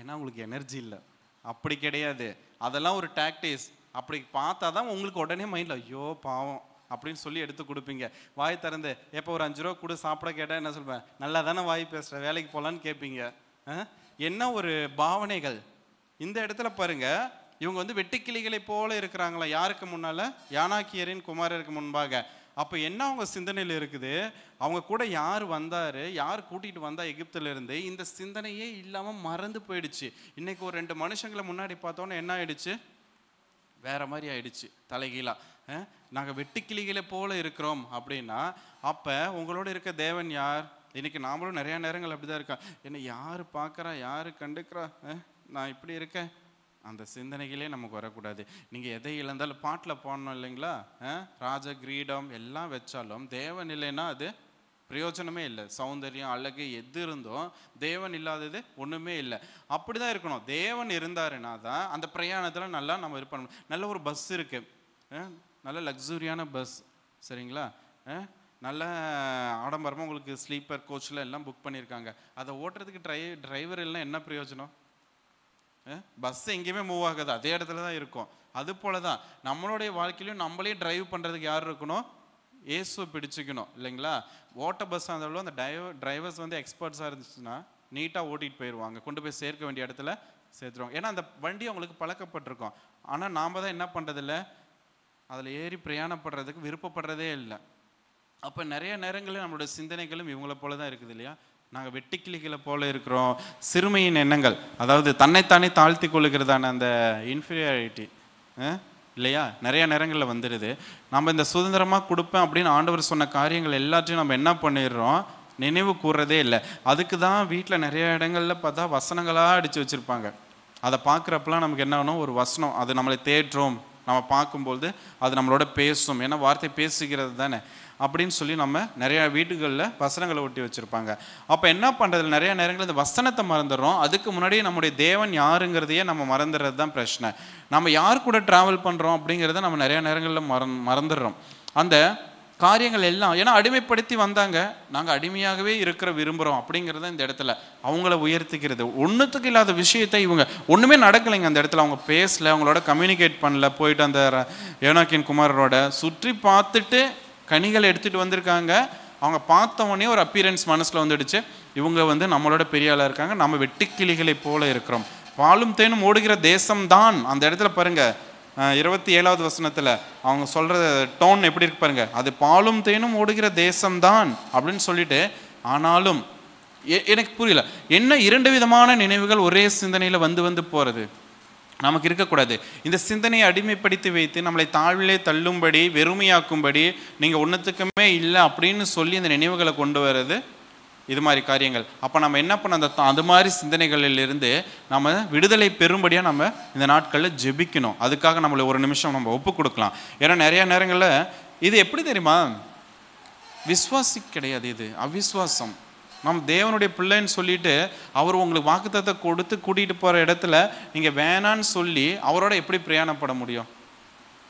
ஏன்னா உங்களுக்கு எனர்ஜி இல்லை, அப்படி கிடையாது. அதெல்லாம் ஒரு டாக்டிஸ். அப்படி பார்த்தா தான் உங்களுக்கு உடனே மைண்டில் ஐயோ பாவம் அப்படின்னு சொல்லி எடுத்து கொடுப்பீங்க. வாய் திறந்து எப்போ ஒரு 5 ரூபா கூட சாப்பிட கேட்டால் என்ன சொல்வேன், நல்லா தானே வாய் பேசுகிற, வேலைக்கு போகலான்னு கேட்பீங்க. என்ன ஒரு பாவனைகள் இந்த இடத்துல பாருங்க. இவங்க வந்து வெட்டுக்கிளிகளை போல இருக்கிறாங்களா யாருக்கு முன்னால? யானாக்கியரின் குமாரருக்கு முன்பாக. அப்போ என்ன அவங்க சிந்தனையில் இருக்குது? அவங்க கூட யார் வந்தார், யார் கூட்டிகிட்டு வந்தா எகிப்துல இருந்து, இந்த சிந்தனையே இல்லாமல் மறந்து போயிடுச்சு. இன்னைக்கு ஒரு 2 மனுஷங்களை முன்னாடி பார்த்தோன்னே என்ன ஆயிடுச்சு, வேற மாதிரி ஆயிடுச்சு தலைகீழா. நாங்கள் வெட்டுக்கிளிகளை போல இருக்கிறோம் அப்படின்னா அப்போ உங்களோட இருக்க தேவன் யார்? இன்னைக்கு நாமளும் நிறைய நேரங்கள் அப்படிதான் இருக்கா. என்ன யார் பார்க்குறா, யார் கண்டுக்கிறா, நான் இப்படி இருக்கேன், அந்த சிந்தனைகளே நமக்கு வரக்கூடாது. நீங்கள் எதை இழந்தாலும் பாட்டில் போடணும் இல்லைங்களா, ராஜ கிரீடம் எல்லாம் வச்சாலும் தேவன் இல்லைன்னா அது பிரயோஜனமே இல்லை. சௌந்தர்யம் அழகு எது இருந்தோம், தேவன் இல்லாதது ஒன்றுமே இல்லை. அப்படி தான் இருக்கணும். தேவன் இருந்தாருன்னா தான் அந்த பிரயாணத்தில் நல்லா நம்ம இருப்போம். நல்ல ஒரு பஸ் இருக்குது, நல்ல லக்ஸுரியான பஸ், சரிங்களா, நல்ல ஆடம்பரமாக உங்களுக்கு ஸ்லீப்பர் கோச்சில் எல்லாம் புக் பண்ணியிருக்காங்க. அதை ஓட்டுறதுக்கு டிரைவர் எல்லாம் என்ன பிரயோஜனம்? பஸ் எங்கேயுமே மூவ் ஆகாது, அதே இடத்துல தான் இருக்கும். அது போல தான் நம்மளுடைய வாழ்க்கையிலையும் நம்மளே டிரைவ் பண்ணுறதுக்கு யார் இருக்கணும்? இயேசுவை பிடிச்சிக்கணும் இல்லைங்களா. ஓட்ட பஸ்ஸாக இருந்தாலும் அந்த டிரைவர்ஸ் வந்து எக்ஸ்பர்ட்ஸாக இருந்துச்சுன்னா நீட்டாக ஓட்டிகிட்டு போயிடுவாங்க, கொண்டு போய் சேர்க்க வேண்டிய இடத்துல சேர்த்துருவாங்க. ஏன்னா அந்த வண்டி அவங்களுக்கு பழக்கப்பட்டிருக்கோம். ஆனால் நாம் தான் என்ன பண்ணுறதில்ல, அதில் ஏறி பிரயாணப்படுறதுக்கு விருப்பப்படுறதே இல்லை. அப்போ நிறைய நேரங்களில் நம்மளோட சிந்தனைகளும் இவங்களை போல தான் இருக்குது இல்லையா. நாங்கள் வெட்டுக்கிளிகளை போல இருக்கிறோம். சிறுமையின் எண்ணங்கள், அதாவது தன்னைத்தானே தாழ்த்தி கொள்ளுகிறதான அந்த இன்ஃபீரியாரிட்டி இல்லையா, நிறைய நேரங்களில் வந்துடுது. நம்ம இந்த சுதந்திரமாக கொடுப்பேன் அப்படின்னு ஆண்டவர் சொன்ன காரியங்கள் எல்லாத்தையும் நம்ம என்ன பண்ணிடுறோம், நினைவு கூறுறதே இல்லை. அதுக்கு தான் வீட்டில் நிறைய இடங்களில் பார்த்தா வசனங்களாக அடித்து வச்சுருப்பாங்க. அதை பார்க்குறப்பெல்லாம் நமக்கு என்ன ஆகணும், ஒரு வசனம் அது நம்மளை தேற்றும், நம்ம பார்க்கும்போது அது நம்மளோட பேசும், ஏன்னா வார்த்தை பேசுகிறது தானே அப்படின்னு சொல்லி நம்ம நிறைய வீடுகளில் வசனங்களை ஒட்டி வச்சுருப்பாங்க. அப்போ என்ன பண்ணுறது, நிறைய நேரங்களில் இந்த வசனத்தை மறந்துடுறோம். அதுக்கு முன்னாடியே நம்முடைய தேவன் யாருங்கிறதையே நம்ம மறந்துடுறது தான் பிரச்சனை. நம்ம யார் கூட ட்ராவல் பண்ணுறோம் அப்படிங்கிறத நம்ம நிறைய நேரங்களில் மறந்துடுறோம். அந்த காரியங்கள் எல்லாம் ஏன்னா அடிமைப்படுத்தி வந்தாங்க, நாங்கள் அடிமையாகவே விரும்புகிறோம் அப்படிங்கிறத இந்த இடத்துல அவங்கள உயர்த்திக்கிறது. ஒன்றுத்துக்கு இல்லாத விஷயத்தை இவங்க ஒன்றுமே நடக்கலைங்க அந்த இடத்துல. அவங்க பேசல, அவங்களோட கம்யூனிகேட் பண்ணல. போயிட்டு அந்த ஏனாக்கின் குமாரோட சுற்றி பார்த்துட்டு கனிகளை எடுத்துகிட்டு வந்திருக்காங்க. அவங்க பார்த்தவொடனே ஒரு அப்பியரன்ஸ் மனசில் வந்துடுச்சு, இவங்க வந்து நம்மளோட பெரிய ஆளாக இருக்காங்க, நம்ம வெட்டுக்கிளிகளை போல இருக்கிறோம். பாலும் தேனும் ஓடுகிற தேசம்தான். அந்த இடத்துல பாருங்கள் 27வது வசனத்தில் அவங்க சொல்கிற டோன் எப்படி இருக்கு பாருங்க. அது பாலும் தேனும் ஓடுகிற தேசம்தான் அப்படின்னு சொல்லிட்டு, ஆனாலும் எனக்கு புரியல, என்ன 2 விதமான நினைவுகள் ஒரே சிந்தனையில் வந்து போகிறது நமக்கு இருக்கக்கூடாது. இந்த சிந்தனையை அடிமைப்படுத்தி வைத்து நம்மளை தாழ்விலே தள்ளும்படி, வெறுமையாக்கும்படி, நீங்கள் ஒன்றுத்துக்குமே இல்லை அப்படின்னு சொல்லி அந்த நினைவுகளை கொண்டு வர்றது இது மாதிரி காரியங்கள். அப்போ நம்ம என்ன பண்ண, அது மாதிரி சிந்தனைகளிலிருந்து நம்ம விடுதலை பெறும்படியாக நம்ம இந்த நாட்களில் ஜெபிக்கணும். அதுக்காக நம்மளை ஒரு நிமிஷம் நம்ம ஒப்பு கொடுக்கலாம். ஏன்னா நிறைய நேரங்களில் இது எப்படி தெரியுமா, விசுவாசி கிடையாது, இது அவிசுவாசம். நம்ம தேவனுடைய பிள்ளைன்னு சொல்லிட்டு அவர் உங்களுக்கு வாக்குத்தத்தத்தை கொடுத்து கூட்டிகிட்டு போகிற இடத்துல நீங்கள் வேணான்னு சொல்லி அவரோட எப்படி பிரயாணப்பட முடியும்?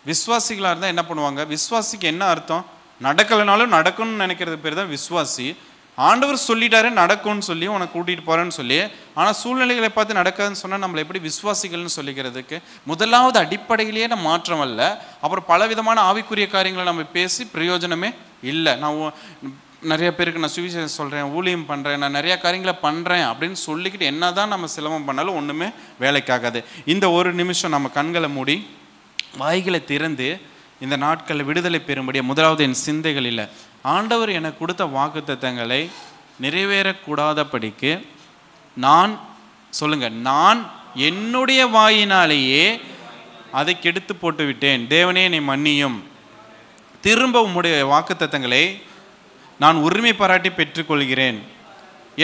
விசுவாசிகளாக இருந்தால் என்ன பண்ணுவாங்க, விசுவாசிக்கு என்ன அர்த்தம், நடக்கலைனாலும் நடக்கணும்னு நினைக்கிறது பேர் தான் விசுவாசி. ஆண்டவர் சொல்லிட்டாரு நடக்கும்னு சொல்லி உனக்கு கூட்டிகிட்டு போகிறேன்னு சொல்லி, ஆனால் சூழ்நிலைகளை பார்த்து நடக்காதுன்னு சொன்னால் நம்மளை எப்படி விசுவாசிகள்னு சொல்லிக்கிறதுக்கு? முதலாவது அடிப்படையிலேயே நம்ம மாற்றம் அல்ல. அப்புறம் பலவிதமான ஆவிக்குரிய காரியங்களை நம்ம பேசி பிரயோஜனமே இல்லை. நான் நிறைய பேருக்கு நான் சுவிசேஷம் சொல்கிறேன், ஊழியம் பண்ணுறேன், நான் நிறையா காரியங்களை பண்ணுறேன் அப்படின்னு சொல்லிக்கிட்டு என்ன தான் நம்ம சிலமம் பண்ணாலும் ஒன்றுமே வேலைக்காகாது. இந்த ஒரு நிமிஷம் நம்ம கண்களை மூடி வாய்களை திறந்து இந்த நாட்களில் விடுதலை பெறும்படியாக முதலாவது என் சிந்தைகளில் ஆண்டவர் எனக்கு கொடுத்த வாக்குத்தத்தங்களை நிறைவேறக்கூடாதபடிக்கு நான் என்னுடைய வாயினாலேயே அதை கெடுத்து போட்டு விட்டேன். தேவனே என்னை மன்னியும். திரும்ப உம்முடைய வாக்குத்தத்தங்களை நான் உரிமை பாராட்டி பெற்றுக்கொள்கிறேன்.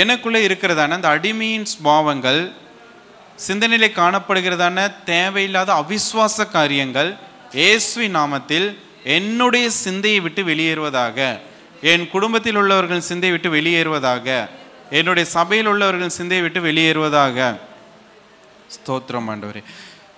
எனக்குள்ளே இருக்கிறதான அந்த அடிமையின் சுபாவங்கள், சிந்தனையிலே காணப்படுகிறதான தேவையில்லாத அவிசுவாச காரியங்கள் இயேசுவின் நாமத்தில் என்னுடைய சிந்தையை விட்டு வெளியேறுவதாக, என் குடும்பத்தில் உள்ளவர்கள் சிந்தையை விட்டு வெளியேறுவதாக, என்னுடைய சபையில் உள்ளவர்கள் சிந்தையை விட்டு வெளியேறுவதாக. ஸ்தோத்திரம் ஆண்டவரே.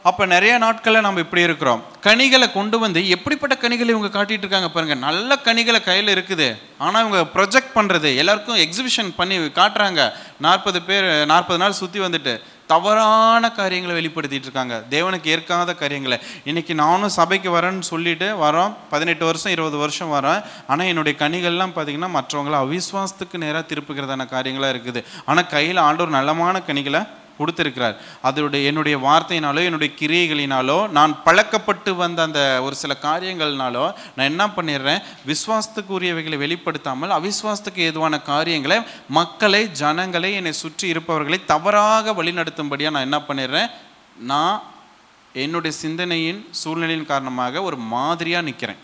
அப்போ நிறைய நாட்களில் நம்ம இப்படி இருக்கிறோம். கனிகளை கொண்டு வந்து எப்படிப்பட்ட கனிகளை இவங்க காட்டிட்டு இருக்காங்க பாருங்க. நல்ல கனிகளை கையில் இருக்குது, ஆனால் இவங்க ப்ரொஜெக்ட் பண்ணுறது, எல்லாருக்கும் எக்ஸிபிஷன் பண்ணி காட்டுறாங்க. 40 நாள் சுற்றி வந்துட்டு தவறான காரியங்களை வெளிப்படுத்திட்டு இருக்காங்க, தேவனுக்கு ஏற்காத காரியங்களை. இன்னைக்கு நானும் சபைக்கு வரேன்னு சொல்லிட்டு வரோம், 18 வருஷம் 20 வருஷம் வரேன். ஆனால் என்னுடைய கனிகள்லாம் பார்த்தீங்கன்னா மற்றவங்களை அவிசுவாசத்துக்கு நேராக திருப்புகிறதான காரியங்களாக இருக்குது. ஆனால் கையில் ஆண்டவர் நல்லமான கனிகளை கொடுத்திருக்கிறார். அதோடைய என்னுடைய வார்த்தையினாலோ என்னுடைய கிரியைகளினாலோ நான் பழக்கப்பட்டு வந்த அந்த ஒரு சில காரியங்கள்னாலோ நான் என்ன பண்ணிடுறேன், விசுவாசத்துக்குரியவைகளை வெளிப்படுத்தாமல் அவிசுவாசத்துக்கு ஏதுவான காரியங்களை, மக்களை, ஜனங்களை, என்னை சுற்றி இருப்பவர்களை தவறாக வழிநடத்தும்படியாக நான் என்ன பண்ணிடுறேன், நான் என்னுடைய சிந்தனையின் சூழ்நிலையின் காரணமாக ஒரு மாதிரியாக நிற்கிறேன்.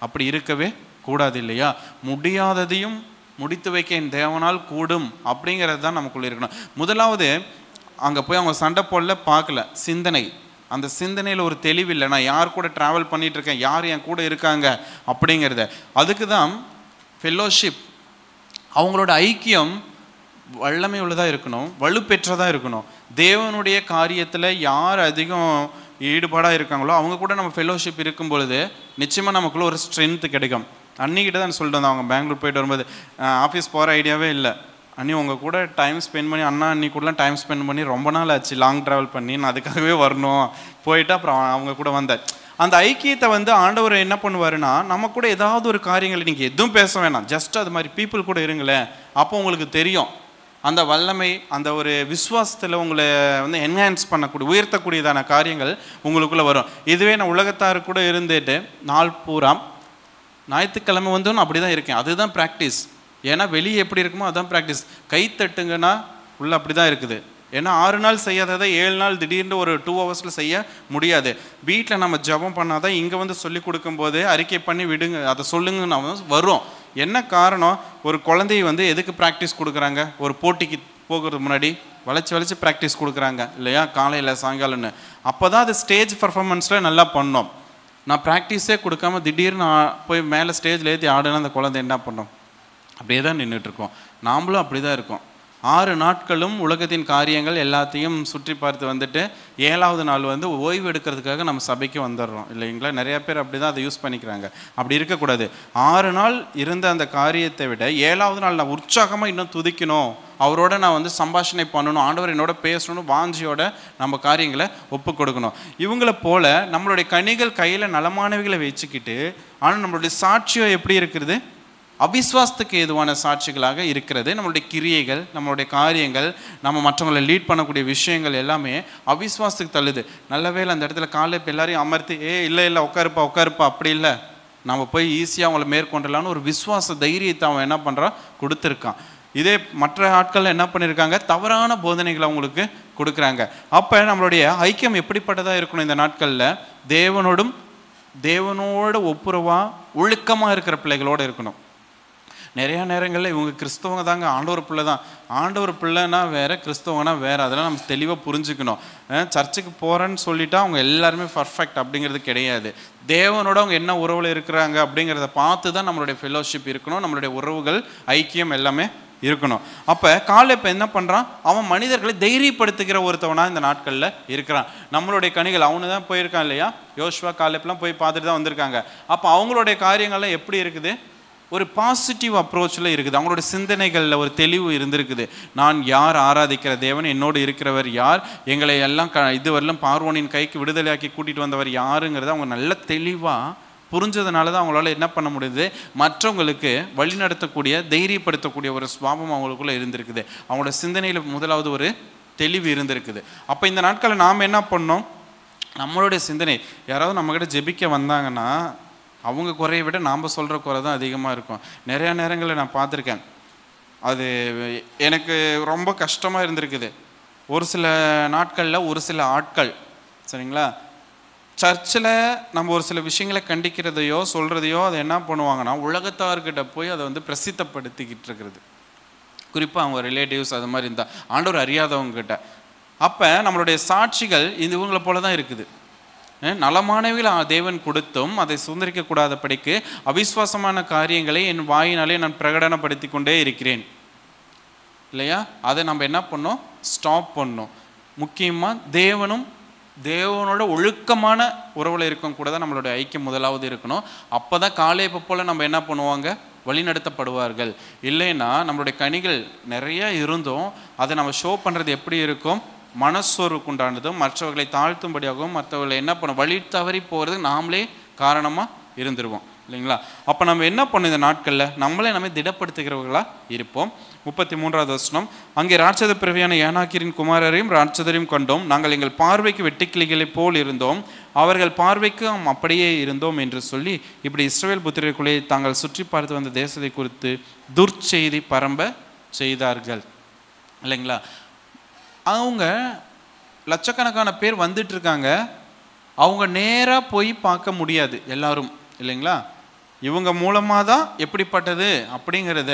அப்படி இருக்கவே கூடாது இல்லையா? முடியாததையும் முடித்து வைக்க என் தேவனால் கூடும் அப்படிங்கிறது தான் நமக்குள்ளே இருக்கணும். முதலாவது அங்கே போய் அவங்க சண்டை போடல, பார்க்கல, சிந்தனை, அந்த சிந்தனையில் ஒரு தெளிவில்லை. நான் யார் கூட ட்ராவல் பண்ணிகிட்டு இருக்கேன், யார் என் கூட இருக்காங்க அப்படிங்கிறத. அதுக்கு தான் ஃபெல்லோஷிப், அவங்களோட ஐக்கியம் வல்லமை உள்ளதாக இருக்கணும், வலுப்பெற்றதாக இருக்கணும். தேவனுடைய காரியத்தில் யார் அதிகம் ஈடுபாடாக இருக்காங்களோ அவங்க கூட நம்ம ஃபெல்லோஷிப் இருக்கும் பொழுது நிச்சயமாக நமக்குள்ள ஒரு ஸ்ட்ரென்த்து கிடைக்கும். அன்னிக்கிட்ட தான் சொல்லிட்டு வந்தோம், அவங்க பெங்களூர் போயிட்டு வரும்போது ஆஃபீஸ் போகிற ஐடியாவே இல்லை, அண்ணி உங்கள் கூட டைம் ஸ்பெண்ட் பண்ணி, அண்ணா அண்ணி கூடலாம் டைம் ஸ்பெண்ட் பண்ணி ரொம்ப நாள் ஆச்சு, லாங் ட்ராவல் பண்ணி, நான் அதுக்காகவே வரணும் போயிட்டு அப்புறம் அவங்க கூட வந்தேன். அந்த ஐக்கியத்தை ஆண்டவர் என்ன பண்ணுவாருன்னா, நம்ம கூட ஏதாவது ஒரு காரியங்கள் நீங்கள் எதுவும் பேச வேணாம், ஜஸ்ட் அது மாதிரி பீப்புள் கூட இருங்களேன். அப்போ உங்களுக்கு தெரியும் அந்த வல்லமை, அந்த ஒரு விசுவாசத்தில் உங்களை என்ஹான்ஸ் பண்ணக்கூடிய, உயர்த்தக்கூடியதான காரியங்கள் உங்களுக்குள்ளே வரும். இதுவே நான் உலகத்தாரு கூட இருந்துட்டு நாள் பூரா ஞாயிற்றுக்கிழமை நான் அப்படி தான் இருக்கேன், அதுதான் ப்ராக்டிஸ். ஏன்னா வெளியே எப்படி இருக்குமோ அதுதான் ப்ராக்டிஸ். கை தட்டுங்கன்னா உள்ள அப்படி தான் இருக்குது. ஏன்னா 6 நாள் செய்யாததை 7 நாள் திடீர்னு ஒரு 2 ஹவர்ஸில் செய்ய முடியாது. வீட்டில் நம்ம ஜபம் பண்ணாதான் இங்கே சொல்லி கொடுக்கும்போது அறிக்கை பண்ணி விடுங்க, அதை சொல்லுங்க நம்ம வரும். என்ன காரணம், ஒரு குழந்தைய எதுக்கு ப்ராக்டிஸ் கொடுக்குறாங்க, ஒரு போட்டிக்கு போகிறதுக்கு முன்னாடி வளைச்சி ப்ராக்டிஸ் கொடுக்குறாங்க இல்லையா, காலையில் சாயங்காலம்னு. அப்போ தான் அது ஸ்டேஜ் பர்ஃபார்மன்ஸில் நல்லா பண்ணோம். நான் ப்ராக்டிஸே கொடுக்காம திடீர்னு போய் மேலே ஸ்டேஜில் ஏற்றி ஆடுனா அந்த குழந்தை என்ன பண்ணோம், அப்படியே தான் நின்றுட்டுருக்கோம். நாமளும் அப்படி தான் இருக்கோம். 6 நாட்களும் உலகத்தின் காரியங்கள் எல்லாத்தையும் சுற்றி பார்த்து வந்துட்டு 7ஆவது நாள் ஓய்வு எடுக்கிறதுக்காக நம்ம சபைக்கு வந்துடுறோம் இல்லைங்களா? நிறையா பேர் அப்படி தான் அதை யூஸ் பண்ணிக்கிறாங்க. அப்படி இருக்கக்கூடாது. 6 நாள் இருந்த அந்த காரியத்தை விட 7ஆவது நாள் நான் உற்சாகமாக இன்னும் துதிக்கணும், அவரோட நான் சம்பாஷணை பண்ணணும், ஆண்டவர் என்னோட பேசணும்னு வாஞ்சியோட நம்ம காரியங்களை ஒப்பு கொடுக்கணும். இவங்களை போல நம்மளுடைய கனிகள் கையில் நலமானவைகளை வச்சுக்கிட்டு, ஆனால் நம்மளுடைய சாட்சியம் எப்படி இருக்கிறது, அவிசுவாசத்துக்கு ஏதுவான சாட்சிகளாக இருக்கிறது. நம்மளுடைய கிரியைகள், நம்மளுடைய காரியங்கள், நம்ம மற்றவங்களை லீட் பண்ணக்கூடிய விஷயங்கள் எல்லாமே அவிசுவாசத்துக்கு தள்ளுது. நல்லவேளை அந்த இடத்துல காலை இப்போ எல்லாரையும் அமர்த்தி இல்லை உட்காருப்பா அப்படி இல்லை, நம்ம போய் ஈஸியாக அவங்கள மேற்கொண்டலான்னு ஒரு விசுவாச தைரியத்தை அவன் என்ன பண்ணுறான், கொடுத்துருக்கான். இதே மற்ற ஆட்கள் என்ன பண்ணியிருக்காங்க, தவறான போதனைகளை அவங்களுக்கு கொடுக்குறாங்க. அப்போ நம்மளுடைய ஐக்கியம் எப்படிப்பட்டதாக இருக்கணும் இந்த நாட்களில், தேவனோட ஒப்புரவாக ஒழுக்கமாக இருக்கிற பிள்ளைகளோடு இருக்கணும். நிறையா நேரங்களில் இவங்க கிறிஸ்தவங்க தாங்க, ஆண்டவர் பிள்ளை தான். ஆண்டவர் பிள்ளைனா வேறு, கிறிஸ்தவங்கன்னா வேறு. அதெல்லாம் நம்ம தெளிவாக புரிஞ்சுக்கணும். சர்ச்சுக்கு போகிறேன்னு சொல்லிட்டா அவங்க எல்லாருமே பர்ஃபெக்ட் அப்படிங்கிறது கிடையாது. தேவனோட அவங்க என்ன உறவில் இருக்கிறாங்க அப்படிங்கிறத பார்த்து தான் நம்மளுடைய ஃபெல்லோஷிப் இருக்கணும், நம்மளுடைய உறவுகள், ஐக்கியம் எல்லாமே இருக்கணும். அப்போ காலேப் என்ன பண்ணுறான், அவன் மனிதர்களை தைரியப்படுத்துகிற ஒருத்தவனாக இந்த நாட்களில் இருக்கிறான். நம்மளுடைய கனிகள் அவனு தான் போயிருக்கான் இல்லையா, யோசுவா காலேப்லாம் போய் பார்த்துட்டு தான் வந்திருக்காங்க. அப்போ அவங்களுடைய காரியங்கள்லாம் எப்படி இருக்குது, ஒரு பாசிட்டிவ் அப்ரோச்சில் இருக்குது. அவங்களோட சிந்தனைகளில் ஒரு தெளிவு இருந்திருக்குது. நான் யார், ஆராதிக்கிற தேவன் என்னோடு இருக்கிறவர் யார், எங்களை எல்லாம் இதுவரையிலும் பார்வோனின் கைக்கு விடுதலையாக்கி கூட்டிகிட்டு வந்தவர் யாருங்கிறத அவங்க நல்ல தெளிவாக புரிஞ்சதுனால தான் அவங்களால என்ன பண்ண முடியுது, மற்றவங்களுக்கு வழிநடத்தக்கூடிய, தைரியப்படுத்தக்கூடிய ஒரு சுபாவம் அவங்களுக்குள்ளே இருந்திருக்குது. அவங்களோட சிந்தனையில் முதலாவது ஒரு தெளிவு இருந்திருக்குது. அப்போ இந்த நாட்களில் நாம் என்ன பண்ணோம், நம்மளுடைய சிந்தனை, யாராவது நம்மக்கிட்ட ஜெபிக்க வந்தாங்கன்னா அவங்க குறையை விட நாம் சொல்கிற குறை தான் அதிகமாக இருக்கும். நிறையா நேரங்களில் நான் பார்த்துருக்கேன். அது எனக்கு ரொம்ப கஷ்டமாக இருந்திருக்குது. ஒரு சில நாட்களில் ஒரு சில ஆட்கள் சரிங்களா, சர்ச்சில் நம்ம ஒரு சில விஷயங்களை கண்டிக்கிறதையோ சொல்கிறதையோ அதை என்ன பண்ணுவாங்கன்னா உலகத்தார்கிட்ட போய் அதை வந்து பிரசித்தப்படுத்திக்கிட்டு இருக்கிறது. குறிப்பாக அவங்க ரிலேட்டிவ்ஸ் அது மாதிரி இருந்தால் ஆண்டவர் அறியாதவங்ககிட்ட. அப்போ நம்மளுடைய சாட்சிகள் இவங்களை போல தான் இருக்குது. நலமானவைகளை தேவன் கொடுத்தும் அதை சுதந்திரிக்கக்கூடாதபடிக்கு அவிசுவாசமான காரியங்களை என் வாயினாலே நான் பிரகடனப்படுத்தி கொண்டே இருக்கிறேன் இல்லையா? அதை நம்ம என்ன பண்ணோம்? ஸ்டாப் பண்ணோம். முக்கியமாக தேவனோட ஒழுக்கமான உறவில் இருக்கும் கூட தான் நம்மளுடைய ஐக்கியம் முதலாவது இருக்கணும். அப்போ தான் காலேபை போல் நம்ம என்ன பண்ணுவாங்க? வழிநடத்தப்படுவார்கள். இல்லைன்னா நம்மளுடைய கனிகள் நிறைய இருந்தும் அதை நம்ம ஷோ பண்ணுறது எப்படி இருக்கும்? மனசோர்வுக்குண்டானதும் மற்றவர்களை தாழ்த்தும்படியாகவும் மற்றவர்களை என்ன பண்ண வழி தவறி போகிறதுக்கு நாமளே காரணமாக இருந்துருவோம் இல்லைங்களா? அப்போ நம்ம என்ன பண்ணோம்? இந்த நாட்களில் நம்மளே நம்ம திடப்படுத்துகிறவர்களாக இருப்போம். 33வது வசனம், அங்கே ராட்சத பிறவியான ஏனாக்கிரின் குமாரரையும் ராட்சதரையும் கண்டோம். நாங்கள் எங்கள் பார்வைக்கு வெட்டுக்கிளிகளைப் போல் இருந்தோம், அவர்கள் பார்வைக்கு அப்படியே இருந்தோம் என்று சொல்லி இப்படி இஸ்ரவேல் புத்திரருக்குள்ளே தாங்கள் சுற்றி பார்த்து வந்த தேசத்தை குறித்து துர்ச்செய்தி பரம்ப செய்தார்கள் இல்லைங்களா? அவங்க லட்சக்கணக்கான பேர் வந்துட்டு இருக்காங்க, அவங்க நேராக போய் பார்க்க முடியாது எல்லாரும் இல்லைங்களா? இவங்க மூலமாக தான் எப்படிப்பட்டது அப்படிங்கிறத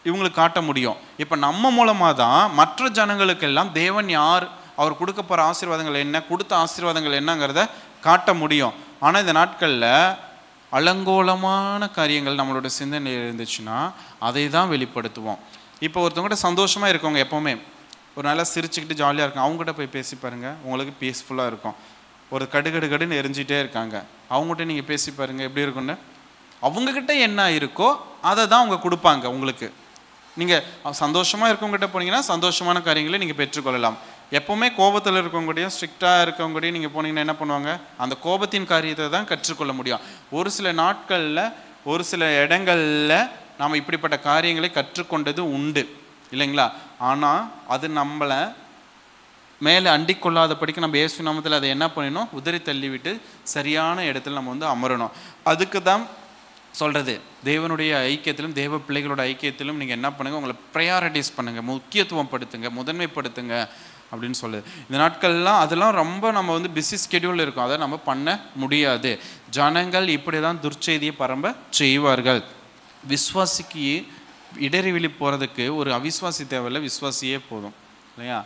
இவங்களுக்கு காட்ட முடியும். இப்போ நம்ம மூலமாக தான் மற்ற ஜனங்களுக்கெல்லாம் தேவன் யார், அவர் கொடுக்க போகிற ஆசீர்வாதங்கள் என்ன, கொடுத்த ஆசீர்வாதங்கள் என்னங்கிறத காட்ட முடியும். ஆனால் இந்த நாட்களில் அலங்கோலமான காரியங்கள் நம்மளோட சிந்தனையில் இருந்துச்சுன்னா அதை தான் வெளிப்படுத்துவோம். இப்போ ஒருத்தவங்ககிட்ட சந்தோஷமாக இருக்கவங்க எப்போவுமே ஒரு நல்லா சிரிச்சுக்கிட்டு ஜாலியாக இருக்கும், அவங்ககிட்ட போய் பேசி பாருங்கள், உங்களுக்கு பீஸ்ஃபுல்லாக இருக்கும். ஒரு கடுன்னு எரிஞ்சிட்டே இருக்காங்க, அவங்ககிட்ட நீங்கள் பேசி பாருங்கள் எப்படி இருக்குன்னு. அவங்கக்கிட்ட என்ன இருக்கோ அதை தான் அவங்க கொடுப்பாங்க உங்களுக்கு. நீங்கள் சந்தோஷமாக இருக்கவங்ககிட்ட போனீங்கன்னா சந்தோஷமான காரியங்களை நீங்கள் பெற்றுக்கொள்ளலாம். எப்போவுமே கோபத்தில் இருக்கவங்கடையும் ஸ்ட்ரிக்டாக இருக்கவங்கடையும் நீங்கள் போனீங்கன்னா என்ன பண்ணுவாங்க? அந்த கோபத்தின் காரியத்தை தான் கற்றுக்கொள்ள முடியும். ஒரு சில நாட்களில் ஒரு சில இடங்களில் நாம் இப்படிப்பட்ட காரியங்களை கற்றுக்கொண்டது உண்டு இல்லைங்களா? ஆனால் அது நம்மளை மேலே அண்டிக்கொள்ளாதபடிக்கு நம்ம இயேசு நாமத்தில் அதை என்ன பண்ணணும்? உதறி தள்ளிவிட்டு சரியான இடத்துல நம்ம வந்து அமரணும். அதுக்கு தான் சொல்கிறது, தேவனுடைய ஐக்கியத்திலும் தேவ பிள்ளைகளோட ஐக்கியத்திலும் நீங்கள் என்ன பண்ணுங்கள்? உங்களை ப்ரையாரிட்டிஸ் பண்ணுங்கள், முக்கியத்துவம் படுத்துங்க, முதன்மைப்படுத்துங்க அப்படின்னு சொல்லுது. இந்த நாட்கள்லாம் அதெல்லாம் ரொம்ப நம்ம வந்து பிஸி ஸ்கெடியூல் இருக்கும், அதை நம்ம பண்ண முடியாது. ஜனங்கள் இப்படி தான் துர்ச்செய்தியை பரம்ப செய்வார்கள். விஸ்வாசிக்கு இடறிவிழி போகிறதுக்கு ஒரு அவிஸ்வாசி தேவையில்லை, விஸ்வாசியே போதும் இல்லையா?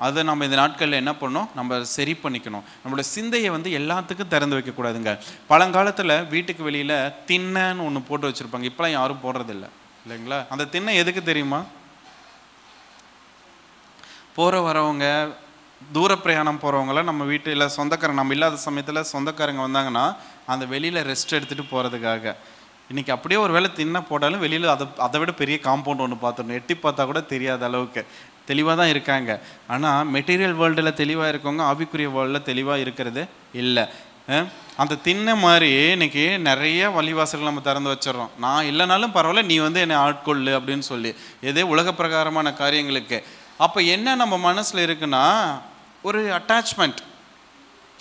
அதை நம்ம இந்த நாட்களில் என்ன பண்ணணும்? நம்ம சரி பண்ணிக்கணும். நம்மளோட சிந்தையை வந்து எல்லாத்துக்கும் திறந்து வைக்கக்கூடாதுங்க. பழங்காலத்தில் வீட்டுக்கு வெளியில் திண்ணைன்னு ஒன்று போட்டு வச்சுருப்பாங்க, இப்போலாம் யாரும் போடுறதில்லை இல்லைங்களா? அந்த திண்ணை எதுக்கு தெரியுமா? போகிற வரவங்க, தூர பிரயாணம் போகிறவங்களாம் நம்ம வீட்டில் சொந்தக்காரங்க, நம்ம இல்லாத சமயத்தில் சொந்தக்காரங்க வந்தாங்கன்னா அந்த வெளியில் ரெஸ்ட் எடுத்துகிட்டு போகிறதுக்காக. இன்றைக்கி அப்படியே ஒரு வேளை திண்ணை போட்டாலும் வெளியில் அதை விட பெரிய காம்பவுண்ட் ஒன்று பார்த்துடணும், எட்டி பார்த்தா கூட தெரியாத அளவுக்கு தெளிவாக தான் இருக்காங்க. ஆனால் மெட்டீரியல் வேர்ல்டில் தெளிவாக இருக்கவங்க ஆவிக்குரிய வேர்ல்டில் தெளிவாக இருக்கிறது இல்லை. அந்த திண்ணை மாதிரி இன்றைக்கி நிறைய வழிவாசல்கள் நம்ம திறந்து வச்சிடறோம். நான் இல்லைனாலும் பரவாயில்ல, நீ வந்து என்னை ஆட்கொள்ளு அப்படின்னு சொல்லி, எதே உலக பிரகாரமான காரியங்களுக்கு. அப்போ என்ன நம்ம மனசில் இருக்குன்னா ஒரு அட்டாச்மெண்ட்,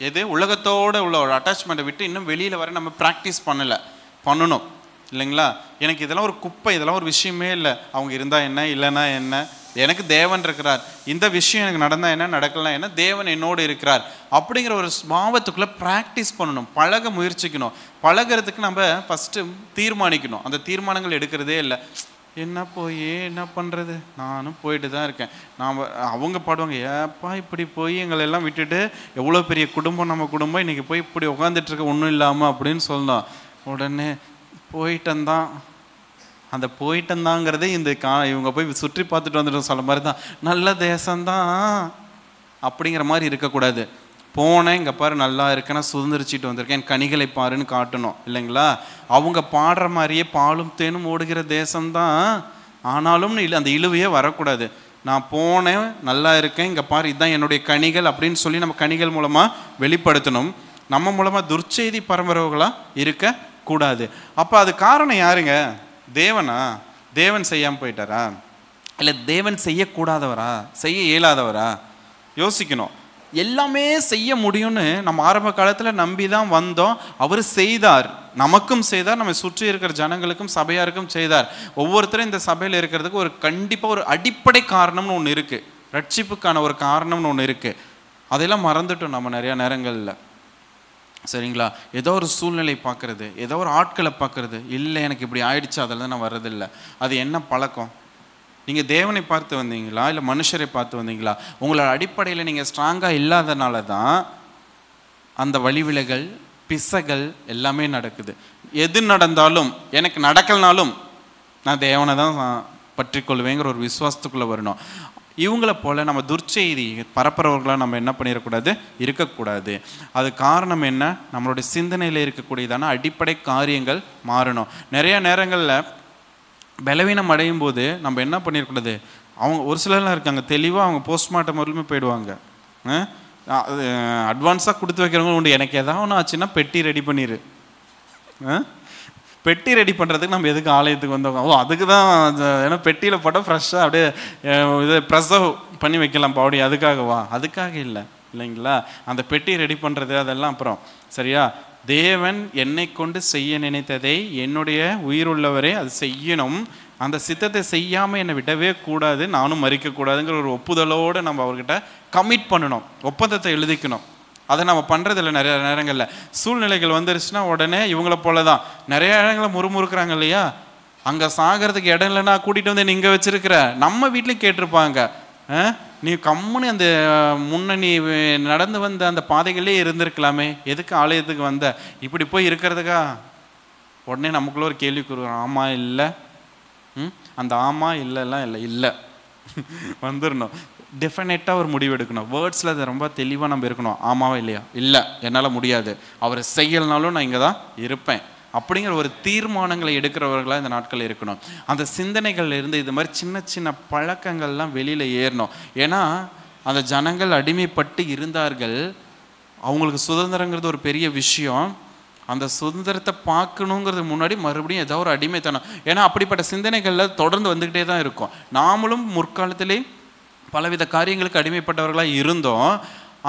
எது உலகத்தோடு உள்ள ஒரு அட்டாச்மெண்ட்டை விட்டு இன்னும் வெளியில் வர நம்ம ப்ராக்டிஸ் பண்ணணும் இல்லைங்களா? எனக்கு இதெல்லாம் ஒரு குப்பை, இதெல்லாம் ஒரு விஷயமே இல்லை. அவங்க இருந்தால் என்ன, இல்லைன்னா என்ன, எனக்கு தேவன் இருக்கிறார், இந்த விஷயம் எனக்கு நடந்தால் என்ன, நடக்கலாம் என்ன, தேவன் என்னோடு இருக்கிறார் அப்படிங்கிற ஒரு ஸ்பாவத்துக்குள்ளே ப்ராக்டிஸ் பண்ணணும், பழக முயற்சிக்கணும். பழகிறதுக்கு நம்ம ஃபஸ்ட்டு தீர்மானிக்கணும். அந்த தீர்மானங்கள் எடுக்கிறதே இல்லை. என்ன போய் என்ன பண்ணுறது, நானும் போயிட்டு தான் இருக்கேன். அவங்க பாடுவாங்க, ஏப்பா இப்படி போய் எங்களெல்லாம் விட்டுட்டு எவ்வளோ பெரிய குடும்பம், நம்ம குடும்பம் இன்றைக்கி போய் இப்படி உட்காந்துட்ருக்க ஒன்றும் இல்லாமல் அப்படின்னு சொல்லணும். உடனே போயிட்டந்தான், அந்த போயிட்டந்தாங்கிறதே இந்த இவங்க போய் சுற்றி பார்த்துட்டு வந்துட்டு சொல்ல மாதிரி தான், நல்ல தேசம்தான் அப்படிங்கிற மாதிரி இருக்கக்கூடாது. போனேன், இங்கே பாரு நல்லா இருக்கேன்னா சுதந்திரிச்சிட்டு வந்திருக்கேன், கனிகளை பாருன்னு காட்டணும் இல்லைங்களா? அவங்க பாடுற மாதிரியே பாலும் தேனும் ஓடுகிற தேசம்தான், ஆனாலும் அந்த இழுவையே வரக்கூடாது. நான் போனேன், நல்லா இருக்கேன், இங்கே பாரு இதுதான் என்னுடைய கனிகள் அப்படின்னு சொல்லி நம்ம கனிகள் மூலமாக வெளிப்படுத்தணும். நம்ம மூலமாக துர்ச்செய்தி பரம்பரவுகளாக இருக்கக்கூடாது. அப்போ அது காரணம் யாருங்க? தேவனா? தேவன் செய்யாமல் போயிட்டாரா? இல்லை தேவன் செய்யக்கூடாதவரா, செய்ய இயலாதவரா? யோசிக்கணும். எல்லாமே செய்ய முடியும்னு நம்ம ஆரம்ப காலத்தில் நம்பி தான் வந்தோம். அவர் செய்தார், நமக்கும் செய்தார், நம்ம சுற்றி இருக்கிற ஜனங்களுக்கும் சபையாருக்கும் செய்தார். ஒவ்வொருத்தரும் இந்த சபையில் இருக்கிறதுக்கு ஒரு கண்டிப்பாக ஒரு அடிப்படை காரணம்னு ஒன்று இருக்குது, ரட்சிப்புக்கான ஒரு காரணம்னு ஒன்று இருக்குது. அதெல்லாம் மறந்துட்டோம் நம்ம நிறையா நேரங்களில். சரிங்களா? ஏதோ ஒரு சூழ்நிலை பார்க்குறது, ஏதோ ஒரு ஆட்களை பார்க்குறது, இல்லை எனக்கு இப்படி ஆயிடுச்சு அதில் தான் நான் வர்றதில்லை. அது என்ன பழக்கம்? நீங்கள் தேவனை பார்த்து வந்தீங்களா இல்லை மனுஷரை பார்த்து வந்தீங்களா? உங்களோட அடிப்படையில் நீங்கள் ஸ்ட்ராங்காக இல்லாதனால தான் அந்த வழிவிலைகள், பிசைகள் எல்லாமே நடக்குது. எது நடந்தாலும், எனக்கு நடக்கலனாலும் நான் தேவனை தான் பற்றி கொள்வேங்கிற ஒரு விசுவாசத்துக்குள்ளே வரணும். இவங்களை போல் நம்ம துர்ச்செய்தி பரப்புறவர்களாக நம்ம என்ன பண்ணிடக்கூடாது, இருக்கக்கூடாது. அது காரணம் என்ன? நம்மளுடைய சிந்தனையில் இருக்கக்கூடியதான அடிப்படை காரியங்கள் மாறணும். நிறைய நேரங்களில் பலவீனம் அடையும் போது நம்ம என்ன பண்ணிடக்கூடாது, அவங்க ஒரு சிலர்லாம் இருக்காங்க தெளிவாக அவங்க போஸ்ட்மார்ட்டம் வரலுமே போயிடுவாங்க. அட்வான்ஸாக கொடுத்து வைக்கிறவங்க உண்டு. எனக்கு எதாவது ஒன்று ஆச்சுன்னா பெட்டி ரெடி பண்ணிடு. பெட்டி ரெடி பண்ணுறதுக்கு நம்ம எதுக்கு ஆலயத்துக்கு வந்தோம்? அதுக்கு தான். ஏன்னா பெட்டியில் போட்டால் ஃப்ரெஷ்ஷாக அப்படியே இது ப்ரெஸ்ஸாக பண்ணி வைக்கலாம் பாடி. அதுக்காகவா? அதுக்காக இல்லை, இல்லைங்களா? அந்த பெட்டி ரெடி பண்ணுறது அதெல்லாம் அப்புறம். சரியா? தேவன் என்னை கொண்டு செய்ய நினைத்ததை என்னுடைய உயிருள்ளவரே அது செய்யணும். அந்த சித்தத்தை செய்யாமல் என்னை விடவே கூடாது, நானும் மறிக்கக்கூடாதுங்கிற ஒரு ஒப்புதலோடு நம்ம அவர்கிட்ட கமிட் பண்ணணும், ஒப்பந்தத்தை எழுதிக்கணும். அதை நம்ம பண்ணுறதில்ல. நிறைய நேரங்களில் சூழ்நிலைகள் வந்துருச்சுன்னா உடனே இவங்கள போல தான் நிறைய இடங்களில் முறுமுறுக்கிறாங்க இல்லையா? அங்கே சாகிறதுக்கு இடம் இல்லைன்னா கூட்டிகிட்டு வந்து நீங்கள் வச்சுருக்கிற. நம்ம வீட்லேயும் கேட்டிருப்பாங்க, நீ கம்முன்னு அந்த முன்னணி நடந்து வந்த அந்த பாதைகளே இருந்திருக்கலாமே, எதுக்கு ஆலயத்துக்கு வந்த? இப்படி போய் இருக்கிறதுக்கா? உடனே நமக்குள்ள ஒரு கேள்வி கூறுவோம், ஆமா இல்லை, அந்த ஆமா இல்லைலாம் இல்லை இல்லை வந்துடணும். டெஃபினட்டாக ஒரு முடிவு எடுக்கணும். வேர்ட்ஸில் அதை ரொம்ப தெளிவாக நம்ம இருக்கணும். ஆமாவா இல்லையா? இல்லை, என்னால் முடியாது, அவர் செய்யலனாலும் நான் இங்கே தான் இருப்பேன் அப்படிங்கிற ஒரு தீர்மானங்களை எடுக்கிறவர்களாக இந்த நாட்கள் இருக்கணும். அந்த சிந்தனைகள் இருந்து இது மாதிரி சின்ன சின்ன பழக்கங்கள்லாம் வெளியில் ஏறணும். ஏன்னா அந்த ஜனங்கள் அடிமைப்பட்டு இருந்தார்கள். அவங்களுக்கு சுதந்திரங்கிறது ஒரு பெரிய விஷயம். அந்த சுதந்திரத்தை பார்க்கணுங்கிறது முன்னாடி மறுபடியும் ஏதோ ஒரு அடிமைத்தனம். ஏன்னா அப்படிப்பட்ட சிந்தனைகளில் தொடர்ந்து வந்துக்கிட்டே தான் இருக்கும். நாமளும் முற்காலத்திலே பலவித காரியங்களுக்கு அடிமைப்பட்டவர்களாக இருந்தோம்.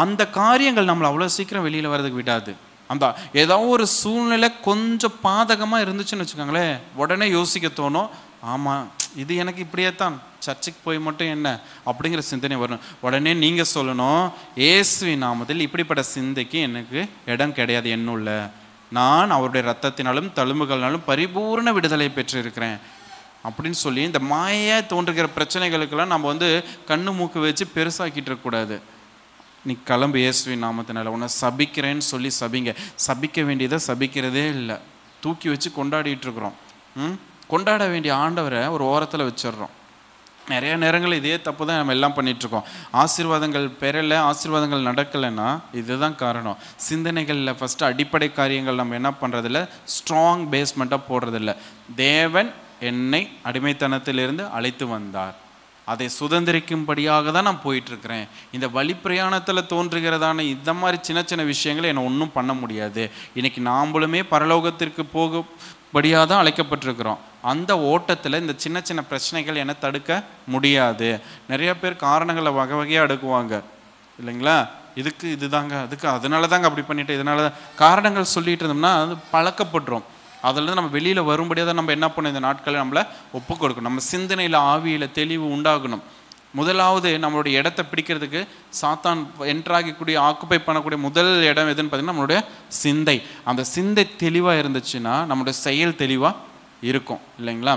அந்த காரியங்கள் நம்மளை அவ்வளோ சீக்கிரம் வெளியில் வர்றதுக்கு விடாது. அந்த ஏதோ ஒரு சூழ்நிலை கொஞ்சம் பாதகமாக இருந்துச்சுன்னு வச்சுக்கோங்களேன், உடனே யோசிக்க தோணும், ஆமாம் இது எனக்கு இப்படியே தான், சர்ச்சுக்கு போய் மட்டும் என்ன அப்படிங்கிற சிந்தனை வரணும். உடனே நீங்கள் சொல்லணும், இயேசுவின் நாமத்தில் இப்படிப்பட்ட சிந்தைக்கு எனக்கு இடம் கிடையாது என்னுள்ள. நான் அவருடைய இரத்தத்தினாலும் தழும்புகளாலும் பரிபூர்ண விடுதலை பெற்றிருக்கிறேன் அப்படின்னு சொல்லி இந்த மாயாக தோன்றுகிற பிரச்சனைகளுக்கெல்லாம் நம்ம கண்ணு மூக்கு வச்சு பெருசாக்கிட்டு இருக்கக்கூடாது. நீ கிளம்பு, இயேசுவின் நாமத்தினால உன்னை சபிக்கிறேன்னு சொல்லி சபிங்க. சபிக்க வேண்டியதை சபிக்கிறதே இல்லை, தூக்கி வச்சு கொண்டாடிட்டு இருக்கிறோம். கொண்டாட வேண்டிய ஆண்டவரை ஒரு ஓரத்தில் வச்சிடுறோம். நிறைய நேரங்கள் இதே தப்பு தான் நம்ம எல்லாம் பண்ணிகிட்ருக்கோம். ஆசீர்வாதங்கள் பெறலை, ஆசீர்வாதங்கள் நடக்கலைன்னா இதுதான் காரணம். சிந்தனைகளில் ஃபஸ்ட்டு அடிப்படை காரியங்கள் நம்ம என்ன பண்ணுறதில்ல, ஸ்ட்ராங் பேஸ்மெண்ட்டாக போடுறதில்ல. தேவன் என்னை அடிமைத்தனத்திலிருந்து அழைத்து வந்தார், அதை சுதந்திரிக்கும்படியாக தான் நான் போயிட்டுருக்கிறேன். இந்த வழி பிரயாணத்தில் தோன்றுகிறதான இந்த மாதிரி சின்ன சின்ன விஷயங்களை என்னை ஒன்றும் பண்ண முடியாது. இன்றைக்கி நாம்பளுமே பரலோகத்திற்கு போகும்படியாக தான் அழைக்கப்பட்டிருக்கிறோம். அந்த ஓட்டத்தில் இந்த சின்ன சின்ன பிரச்சனைகள் என்னை தடுக்க முடியாது. நிறைய பேர் காரணங்களை வகை வகையாக அடுக்குவாங்க இல்லைங்களா? இதுக்கு இதுதாங்க, அதுக்கு அதனால தாங்க அப்படி பண்ணிட்டு, இதனால தான் காரணங்கள் சொல்லிட்டு இருந்தோம்னா அது பழக்கப்பட்டுரும். அதில் நம்ம வெளியில் வரும்படியாக தான் நம்ம என்ன பண்ணணும், இந்த நாட்களை நம்மளை ஒப்பு கொடுக்கணும். நம்ம சிந்தனையில் ஆவியில் தெளிவு உண்டாகணும். முதலாவது நம்மளுடைய இடத்தை பிடிக்கிறதுக்கு சாத்தான் என்ட்ராகக்கூடிய ஆக்குப்பை பண்ணக்கூடிய முதல் இடம் எதுன்னு பார்த்தீங்கன்னா நம்மளுடைய சிந்தை. அந்த சிந்தை தெளிவாக இருந்துச்சுன்னா நம்மளுடைய செயல் தெளிவாக இருக்கும் இல்லைங்களா?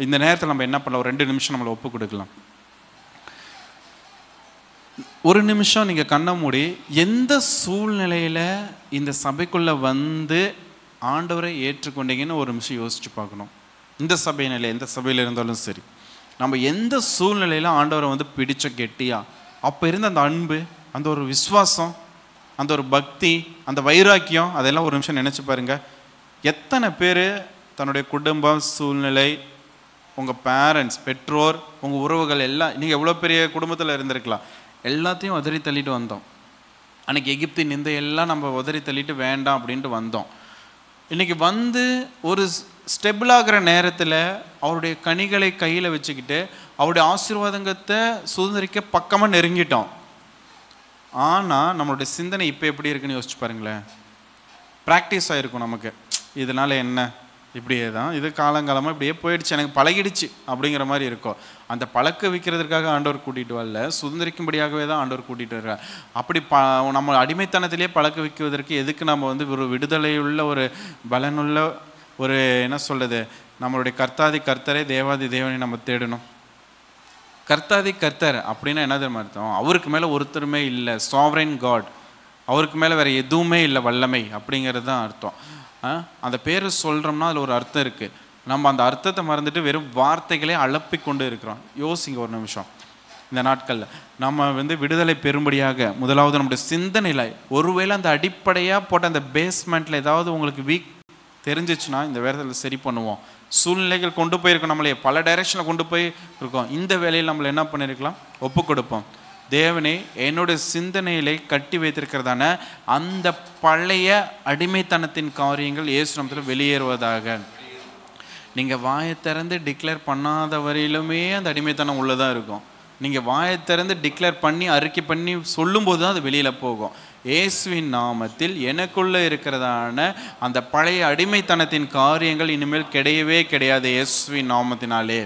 இந்த நேரத்தில் நம்ம என்ன பண்ணலாம், ஒரு 2 நிமிஷம் நம்மளை ஒப்பு கொடுக்கலாம். ஒரு நிமிஷம் நீங்கள் கண்ணை மூடி எந்த சூழ்நிலையில் இந்த சபைக்குள்ளே வந்து ஆண்டவரை ஏற்றுக்கொண்டீங்கன்னு ஒரு நிமிஷம் யோசிச்சு பார்க்கணும். இந்த சபையினில் எந்த சபையில் இருந்தாலும் சரி, நம்ம எந்த சூழ்நிலையில் ஆண்டவரை பிடிச்ச கெட்டியா, அப்போ இருந்த அந்த அன்பு, அந்த ஒரு விசுவாசம், அந்த ஒரு பக்தி, அந்த வைராக்கியம், அதெல்லாம் ஒரு நிமிஷம் நினச்சி பாருங்க. எத்தனை பேர் தன்னுடைய குடும்பம் சூழ்நிலை, உங்கள் பேரண்ட்ஸ், பெற்றோர், உங்கள் உறவுகள் எல்லாம், நீங்கள் எவ்வளோ பெரிய குடும்பத்தில் இருந்திருக்கலாம், எல்லாத்தையும் உதறி தள்ளிட்டு வந்தோம். அன்றைக்கி எகிப்தின் நிந்தையெல்லாம் நம்ம உதறி தள்ளிட்டு வேண்டாம் அப்படின்ட்டு வந்தோம். இன்றைக்கி ஒரு ஸ்டெபிளாகிற நேரத்தில் அவருடைய கனிகளை கையில் வச்சுக்கிட்டு அவருடைய ஆசீர்வாதத்தை சுதந்திரிக்க பக்கமாக நெருங்கிட்டோம். ஆனால் நம்மளுடைய சிந்தனை இப்போ எப்படி இருக்குன்னு யோசிச்சு பாருங்களேன். ப்ராக்டிஸ் ஆகிருக்கும் நமக்கு. இதனால் என்ன, இப்படியே தான் இது காலங்காலமாக இப்படியே போயிடுச்சு, எனக்கு பழகிடுச்சு அப்படிங்கிற மாதிரி இருக்கும். அந்த பழக்க வைக்கிறதுக்காக ஆண்டவர் கூட்டிகிட்டு வரல, சுதந்திரிக்கும்படியாகவே தான் ஆண்டவர் கூட்டிகிட்டு வர்றார். அப்படி நம்ம அடிமைத்தனத்திலே பழக்க வைக்குவதற்கு எதுக்கு நம்ம ஒரு விடுதலையுள்ள ஒரு பலனுள்ள ஒரு என்ன சொல்கிறது, நம்மளுடைய கர்த்தாதி கர்த்தரை தேவாதி தேவனை நம்ம தேடணும். கர்த்தாதி கர்த்தர் அப்படின்னா என்ன தெரியுமா அர்த்தம்? அவருக்கு மேலே ஒருத்தருமே இல்லை, சாவரைன் காட், அவருக்கு மேலே வேறு எதுவுமே இல்லை வல்லமை அப்படிங்கிறது தான் அர்த்தம். அந்த பேரை சொல்கிறோம்னா அதில் ஒரு அர்த்தம் இருக்குது. நம்ம அந்த அர்த்தத்தை மறந்துட்டு வெறும் வார்த்தைகளே அலப்பி கொண்டு இருக்கிறோம். யோசிங்க ஒரு நிமிஷம். இந்த நாட்களில் நம்ம விடுதலை பெறும்படியாக முதலாவது நம்முடைய சிந்தனையில் ஒருவேளை அந்த அடிப்படையாக போட்ட அந்த பேஸ்மெண்ட்டில் ஏதாவது உங்களுக்கு வீக் தெரிஞ்சிச்சுன்னா இந்த வேலையில் சரி பண்ணுவோம். சூழ்நிலைகள் கொண்டு போயிருக்கோம், நம்மளே பல டைரெக்ஷனில் கொண்டு போய் இருக்கோம். இந்த வேலையில் நம்மளை என்ன பண்ணியிருக்கலாம்? ஒப்பு கொடுப்போம். தேவனே, என்னுடைய சிந்தனையிலே கட்டி வைத்திருக்கிறதான அந்த பழைய அடிமைத்தனத்தின் காரியங்கள் இயேசு நாமத்தில் வெளியேறுவதாக. நீங்கள் வாயை திறந்து டிக்ளேர் பண்ணாத வரையிலுமே அந்த அடிமைத்தனம் உள்ளதாக இருக்கும். நீங்கள் வாயை திறந்து டிக்ளேர் பண்ணி அறிக்கை பண்ணி சொல்லும்போது தான் அது வெளியில் போகும். இயேசுவின் நாமத்தில் எனக்குள்ளே இருக்கிறதான அந்த பழைய அடிமைத்தனத்தின் காரியங்கள் இனிமேல் கிடையவே கிடையாது. இயேசுவின் நாமத்தினாலே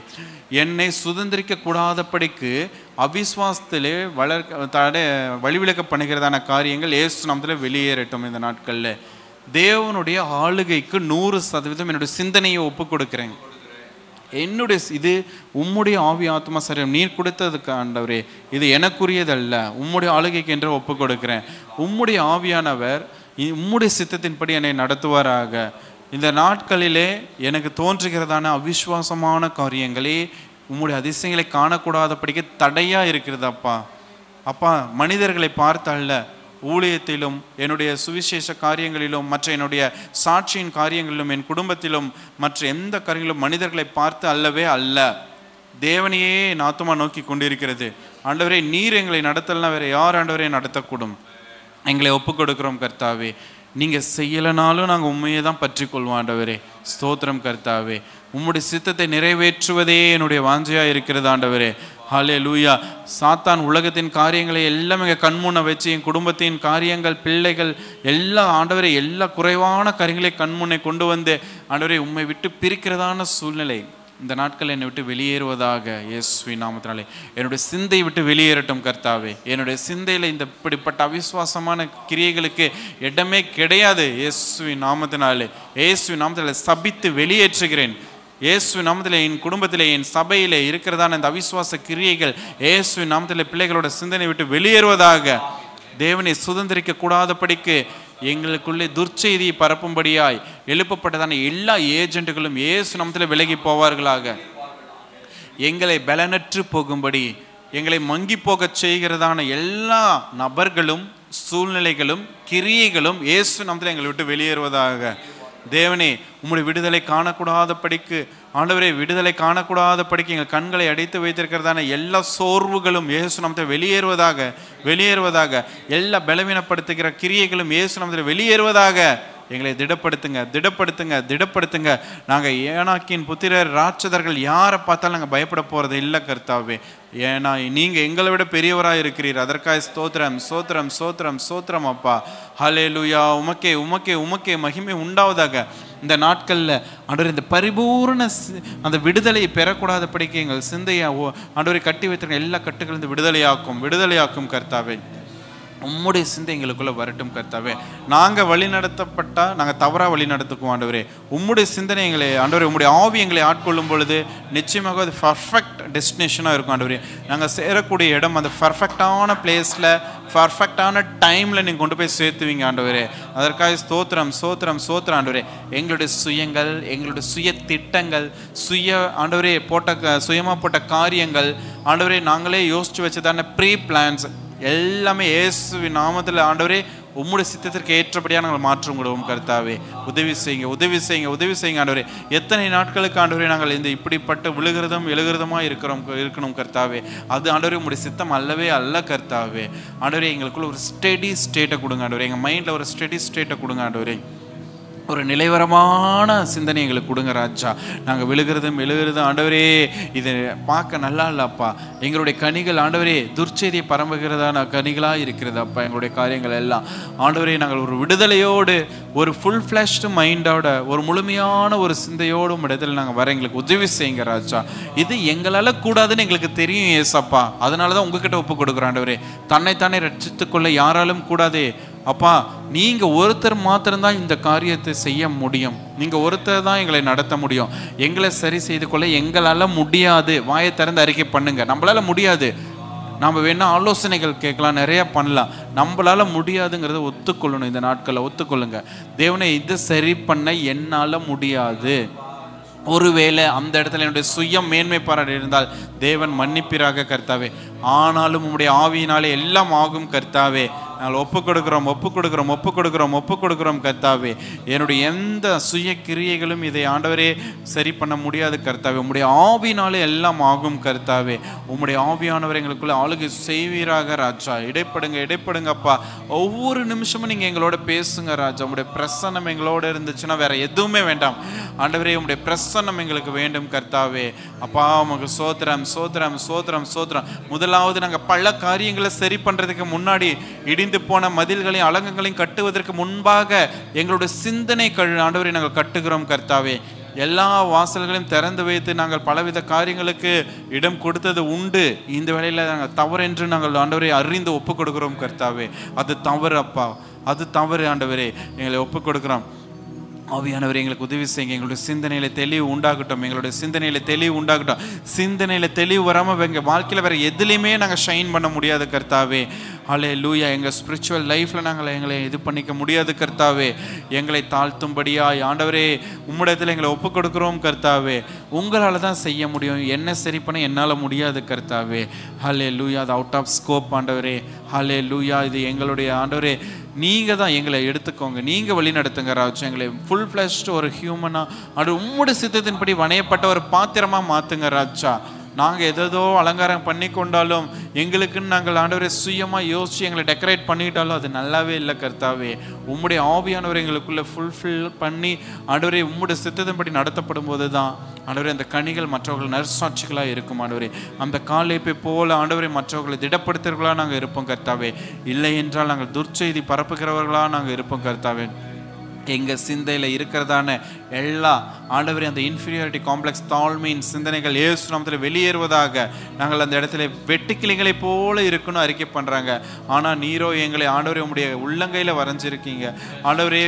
என்னை சுதந்திரிக்க கூடாதபடிக்கு அவிஸ்வாசத்திலே வழிவிலக்க பண்ணுகிறதான காரியங்கள் இயேசு நாமத்தில் வெளியேறட்டும். இந்த நாட்களில் தேவனுடைய ஆளுகைக்கு 100% என்னுடைய சிந்தனையை ஒப்பு கொடுக்குறேன். என்னுடைய இது உம்முடைய ஆவி ஆத்மா சரீரம் நீர் கொடுத்ததுக்கு ஆண்டவரே, இது எனக்குரியதல்ல, உம்முடைய ஆளுகைக்கு என்று ஒப்பு கொடுக்கிறேன். உம்முடைய ஆவியானவர் உம்முடைய சித்தத்தின்படி என்னை நடத்துவாராக. இந்த நாட்களிலே எனக்கு தோன்றுகிறதான அவிசுவாசமான காரியங்களே உம்முடைய அதிசயங்களை காணக்கூடாதபடிக்கு தடையாக இருக்கிறது அப்பா. அப்பா, மனிதர்களை பார்த்தல்ல, ஊழியத்திலும் என்னுடைய சுவிசேஷ காரியங்களிலும் மற்ற என்னுடைய சாட்சியின் காரியங்களிலும் என் குடும்பத்திலும் மற்ற எந்த காரியங்களும் மனிதர்களை பார்த்து அல்லவே அல்ல, தேவனையே என் ஆத்துமா நோக்கி கொண்டிருக்கிறது. ஆண்டவரே, நீர் எங்களை நடத்தலாம், வேற யார் ஆண்டவரே நடத்தக்கூடும்? எங்களை ஒப்பு கொடுக்குறோம் கர்த்தாவே. நீங்கள் செய்யலைனாலும் நாங்கள் உண்மையை தான் பற்றி கொள்வோம் ஆண்டவரே. ஸ்தோத்திரம் கர்த்தாவே. உம்முடைய சித்தத்தை நிறைவேற்றுவதே என்னுடைய வாஞ்சையாக இருக்கிறது ஆண்டவரே. ஹல்லேலூயா. சாத்தான் உலகத்தின் காரியங்களை எல்லாம் எங்கள் கண்முன்ன வச்சு என் குடும்பத்தின் காரியங்கள், பிள்ளைகள் எல்லாம் ஆண்டவரே, எல்லா குறைவான காரியங்களை கண்முன்னே கொண்டு வந்து ஆண்டவரே உம்மை விட்டு பிரிக்கிறதான சூழ்நிலை இந்த நாட்கள் என்னை விட்டு வெளியேறுவதாக. இயேசுவின் நாமத்தினாலே என்னுடைய சிந்தை விட்டு வெளியேறட்டும் கர்த்தாவே. என்னுடைய சிந்தையில் இந்த இப்படிப்பட்ட அவிசுவாசமான கிரியைகளுக்கு இடமே கிடையாது. இயேசுவின் நாமத்தினாலே, இயேசுவின் நாமத்தினாலே சபித்து வெளியேற்றுகிறேன். இயேசுவின் நாமத்திலே என் குடும்பத்திலே, என் சபையிலே இருக்கிறதான இந்த அவிசுவாச கிரியைகள் இயேசுவின் நாமத்திலே பிள்ளைகளோட சிந்தனை விட்டு வெளியேறுவதாக. தேவனை சுதந்திரிக்க கூடாதபடிக்கு எங்களுக்குள்ளே துர்ச்செய்தியை பரப்பும்படியாய் எழுப்பப்பட்டதான எல்லா ஏஜென்ட்டுகளும் இயேசு நாமத்திலே விலகி போவார்களாக. எங்களை பலனற்று போகும்படி, எங்களை மங்கி போகச் செய்கிறதான எல்லா நபர்களும் சூழ்நிலைகளும் கிரியைகளும் இயேசு நாமத்திலே எங்களை விட்டு வெளியேறுவதாக. தேவனே, உம்முடைய விடுதலை காணக்கூடாதபடிக்கு ஆண்டவரே, விடுதலை காணக்கூடாதபடிக்கு எங்கள் கண்களை அடைத்து வைத்திருக்கிறதான எல்லா சோர்வுகளும் இயேசு நாமத்தில் வெளியேறுவதாக, வெளியேறுவதாக. எல்லா பலவீனப்படுத்துகிற கிரியைகளும் இயேசு நாமத்தில் வெளியேறுவதாக. எங்களை திடப்படுத்துங்க, திடப்படுத்துங்க, திடப்படுத்துங்க. நாங்கள் ஏனாக்கின் புத்திரர் ராட்சதர்கள் யாரை பார்த்தாலும் நாங்கள் பயப்பட போகிறது இல்லை கர்த்தாவே. ஏன்னா நீங்கள் எங்களை விட பெரியவராக இருக்கிறீர். அதற்காக ஸ்தோத்திரம், ஸ்தோத்திரம், ஸ்தோத்திரம், ஸ்தோத்திரம் அப்பா. ஹல்லேலூயா. உமக்கே உமக்கே உமக்கே மகிமை உண்டாவதாக. இந்த நாட்களில் ஆண்டவரே, இந்த பரிபூர்ண அந்த விடுதலையை பெறக்கூடாதபடிக்கு எங்கள் சிந்தையை ஆண்டவரை கட்டி வைத்திருக்க எல்லா கட்டுகளிலிருந்து விடுதலையாக்கும், விடுதலையாக்கும் கர்த்தாவே. உம்முடைய சிந்தை எங்களுக்குள்ளே வரட்டும் கர்த்தாவே. நாங்கள் வழி நடத்தப்பட்டால் நாங்கள் தவறாக வழி நடத்துக்குவோம் ஆண்டவரே. உம்முடைய சிந்தனை எங்களை ஆண்டவரே, உம்முடைய ஆவி எங்களை ஆட்கொள்ளும் பொழுது நிச்சயமாக அது பர்ஃபெக்ட் டெஸ்டினேஷனாக இருக்கும் ஆண்டவரே. நாங்கள் சேரக்கூடிய இடம் அந்த பர்ஃபெக்டான பிளேஸில் பர்ஃபெக்டான டைமில் நீங்கள் கொண்டு போய் சேர்த்துவீங்க ஆண்டவரே. அதற்காக ஸ்தோத்திரம், ஸ்தோத்திரம், ஸ்தோத்திரம் ஆண்டவரே. எங்களுடைய சுயங்கள், எங்களுடைய சுய திட்டங்கள், ஆண்டவரே சுயமாக போட்ட காரியங்கள் ஆண்டவரே, நாங்களே யோசித்து வச்சதான ப்ரீ பிளான்ஸ் எல்லாமே இயேசுவின் நாமத்தில் ஆண்டவரே உம்முடைய சித்தத்திற்கு ஏற்றபடியாக நாங்கள் மாற்றம் கொடுவோம் கர்த்தாவே. உதவி செய்யுங்க, உதவி செய்யுங்க, உதவி செய்யுங்க ஆண்டவரே. எத்தனை நாட்களுக்கு ஆண்டவரே நாங்கள் இந்த இப்படிப்பட்ட விழுகிறதும் எழுகிறதுமாக இருக்கணும் கர்த்தாவே. அது ஆண்டவரே உம்முடைய சித்தம் அல்லவே அல்ல கர்த்தாவே. ஆண்டவரே, எங்களுக்குள்ள ஒரு ஸ்டெடி ஸ்டேட்டை கொடுங்க ஆண்டவரே. எங்கள் மைண்டில் ஒரு ஸ்டெடி ஸ்டேட்டை கொடுங்க ஆண்டவரே. ஒரு நிலைவரமான சிந்தனை எங்களுக்கு கொடுங்க ராஜா. நாங்கள் விழுகிறதும் ஆண்டவரே இதை பார்க்க நல்லா இல்லைப்பா. எங்களுடைய கனிகள் ஆண்டவரே துர்ச்செய்தியை பரம்புகிறதான கனிகளாக இருக்கிறது அப்பா. எங்களுடைய காரியங்கள் எல்லாம் ஆண்டவரே நாங்கள் ஒரு விடுதலையோடு, ஒரு ஃபுல் ஃப்ளஷ்டு மைண்டோட, ஒரு முழுமையான ஒரு சிந்தையோடு இடத்துல நாங்கள் வர எங்களுக்கு உதவி செய்யுங்க ராஜா. இது எங்களால் கூடாதுன்னு எங்களுக்கு தெரியும் ஏசப்பா. அதனால தான் உங்ககிட்ட ஒப்பு கொடுக்குறோம் ஆண்டவரே. தன்னைத்தானே ரட்சித்துக்கொள்ள யாராலும் கூடாதே அப்பா. நீங்க ஒருத்தர் மாத்திரம்தான் இந்த காரியத்தை செய்ய முடியும். நீங்க ஒருத்தர் தான் எங்களை நடத்த முடியும். எங்களை சரி செய்து கொள்ள எங்களால முடியாது. வாயை திறந்து அறிக்கை பண்ணுங்க. நம்மளால முடியாது. நம்ம வேணா ஆலோசனைகள் கேட்கலாம், நிறைய பண்ணலாம். நம்மளால முடியாதுங்கிறத ஒத்துக்கொள்ளணும். இந்த நாட்களை ஒத்துக்கொள்ளுங்க. தேவனை இது சரி பண்ண என்னால முடியாது. ஒருவேளை அந்த இடத்துல என்னுடைய சுயம் மேன்மை பாராட்டி இருந்தால் தேவன் மன்னிப்பிறாக கர்த்தாவே. ஆனாலும் உம்முடைய ஆவியினாலே எல்லாம் ஆகும் கர்த்தாவே. நாங்கள் ஒப்பு கொடுக்கிறோம் கர்த்தாவே. என்னுடைய எந்த சுய கிரியைகளும் இதை ஆண்டவரே சரி பண்ண முடியாது கர்த்தாவே. உம்முடைய ஆவியினாலே எல்லாம் ஆகும் கர்த்தாவே. உம்முடைய ஆவியானவர் எங்களுக்குள்ள ஆளுகை செய்வீராக ராஜா. இடைப்படுங்கப்பா. ஒவ்வொரு நிமிஷமும் நீங்க எங்களோட பேசுங்க ராஜா. உம்முடைய பிரசன்னம் எங்களோட இருந்துச்சுன்னா வேற எதுவுமே வேண்டாம் ஆண்டவரே. உம்முடைய பிரசன்னம் எங்களுக்கு வேண்டும் கர்த்தாவே. அப்பா உமக்கு சோத்திரம். முதலாவது நாங்கள் பல காரியங்களை சரி பண்றதுக்கு முன்னாடி, இடிந்து போன மதில்களையும் அலங்கங்களையும் கட்டுவதற்கு முன்பாக எங்களுடைய சிந்தனை ஆண்டவரை நாங்கள் கட்டுகிறோம் கர்த்தாவே. எல்லா வாசல்களையும் திறந்து வைத்து நாங்கள் பலவித காரியங்களுக்கு இடம் கொடுத்தது உண்டு. இந்த வேளையில் நாங்கள் தவறு என்று நாங்கள் ஆண்டவரை அறிந்து ஒப்பு கொடுக்கிறோம் கர்த்தாவே. அது தவறு அப்பா, அது தவறு ஆண்டவரே. எங்களை ஒப்பு கொடுக்கிறோம். ஆவியானவர் எங்களுக்கு உதவி செய்யுங்க. எங்களுடைய சிந்தனையில தெளிவு உண்டாகட்டும். சிந்தனையில தெளிவு வராமல் எங்கள் வாழ்க்கையில் வேற எதுலையுமே நாங்கள் ஷைன் பண்ண முடியாது கர்த்தாவே. ஹல்லேலூயா. எங்கள் ஸ்பிரிச்சுவல் லைஃப்ல நாங்கள் எங்களை இது பண்ணிக்க முடியாது கர்த்தாவே. எங்களை தாழ்த்தும்படியாய் ஆண்டவரே உம்மிடத்தில் எங்களை ஒப்பு கொடுக்கிறோம் கர்த்தாவே. உங்களால் தான் செய்ய முடியும். என்ன சரி பண்ண என்னால் முடியாது கர்த்தாவே. ஹல்லேலூயா. அது அவுட் ஆஃப் ஸ்கோப் ஆண்டவரே. ஹல்லேலூயா. இது எங்களுடைய ஆண்டவரே நீங்கள் தான் எங்களை எடுத்துக்கோங்க. நீங்கள் வழி நடத்துங்க ராஜா. எங்களை ஃபுல் ஃப்ளஷ்டு ஒரு ஹியூமனாக அது உம்முடைய சித்தத்தின்படி வணையப்பட்ட ஒரு பாத்திரமாக மாற்றுங்க ராஜா. நாங்கள் எதோ அலங்காரம் பண்ணி கொண்டாலும், எங்களுக்குன்னு நாங்கள் ஆண்டவரை சுயமாக யோசித்து எங்களை டெக்கரேட் பண்ணிக்கிட்டாலும் அது நல்லாவே இல்லை கர்த்தாவே. உம்முடைய ஆவியானவர் எங்களுக்குள்ளே ஃபுல்ஃபில் பண்ணி ஆண்டவரை உம்முடைய சித்தத்தின்படி நடத்தப்படும் போது தான் ஆண்டவரே அந்த கனிகள் மற்றவர்கள் நற்சாட்சிகளாக இருக்கும் ஆண்டவரே. அந்த காலைப்பை போல ஆண்டவரை மற்றவர்களை திடப்படுத்துகிறவர்களாக நாங்கள் இருப்போம் கர்த்தாவே. இல்லை என்றால் நாங்கள் துர்ச்செய்தி பரப்புகிறவர்களாக நாங்கள் இருப்போம் கர்த்தாவே. எங்கள் சிந்தையில் இருக்கிறதான எல்லா ஆண்டவரே அந்த இன்ஃபீரியாரிட்டி காம்ப்ளெக்ஸ், தாழ்மையின் சிந்தனைகள் இயேசு நாமத்தில் வெளியேறுவதாக. நாங்கள் அந்த இடத்துல வெட்டுக்கிளிகளை போல இருக்கணும் அறிக்கை பண்ணுறாங்க. ஆனால் நீரோ எங்களை ஆண்டவரே உங்களுடைய உள்ளங்கையில் வரைஞ்சிருக்கீங்க ஆண்டவரே.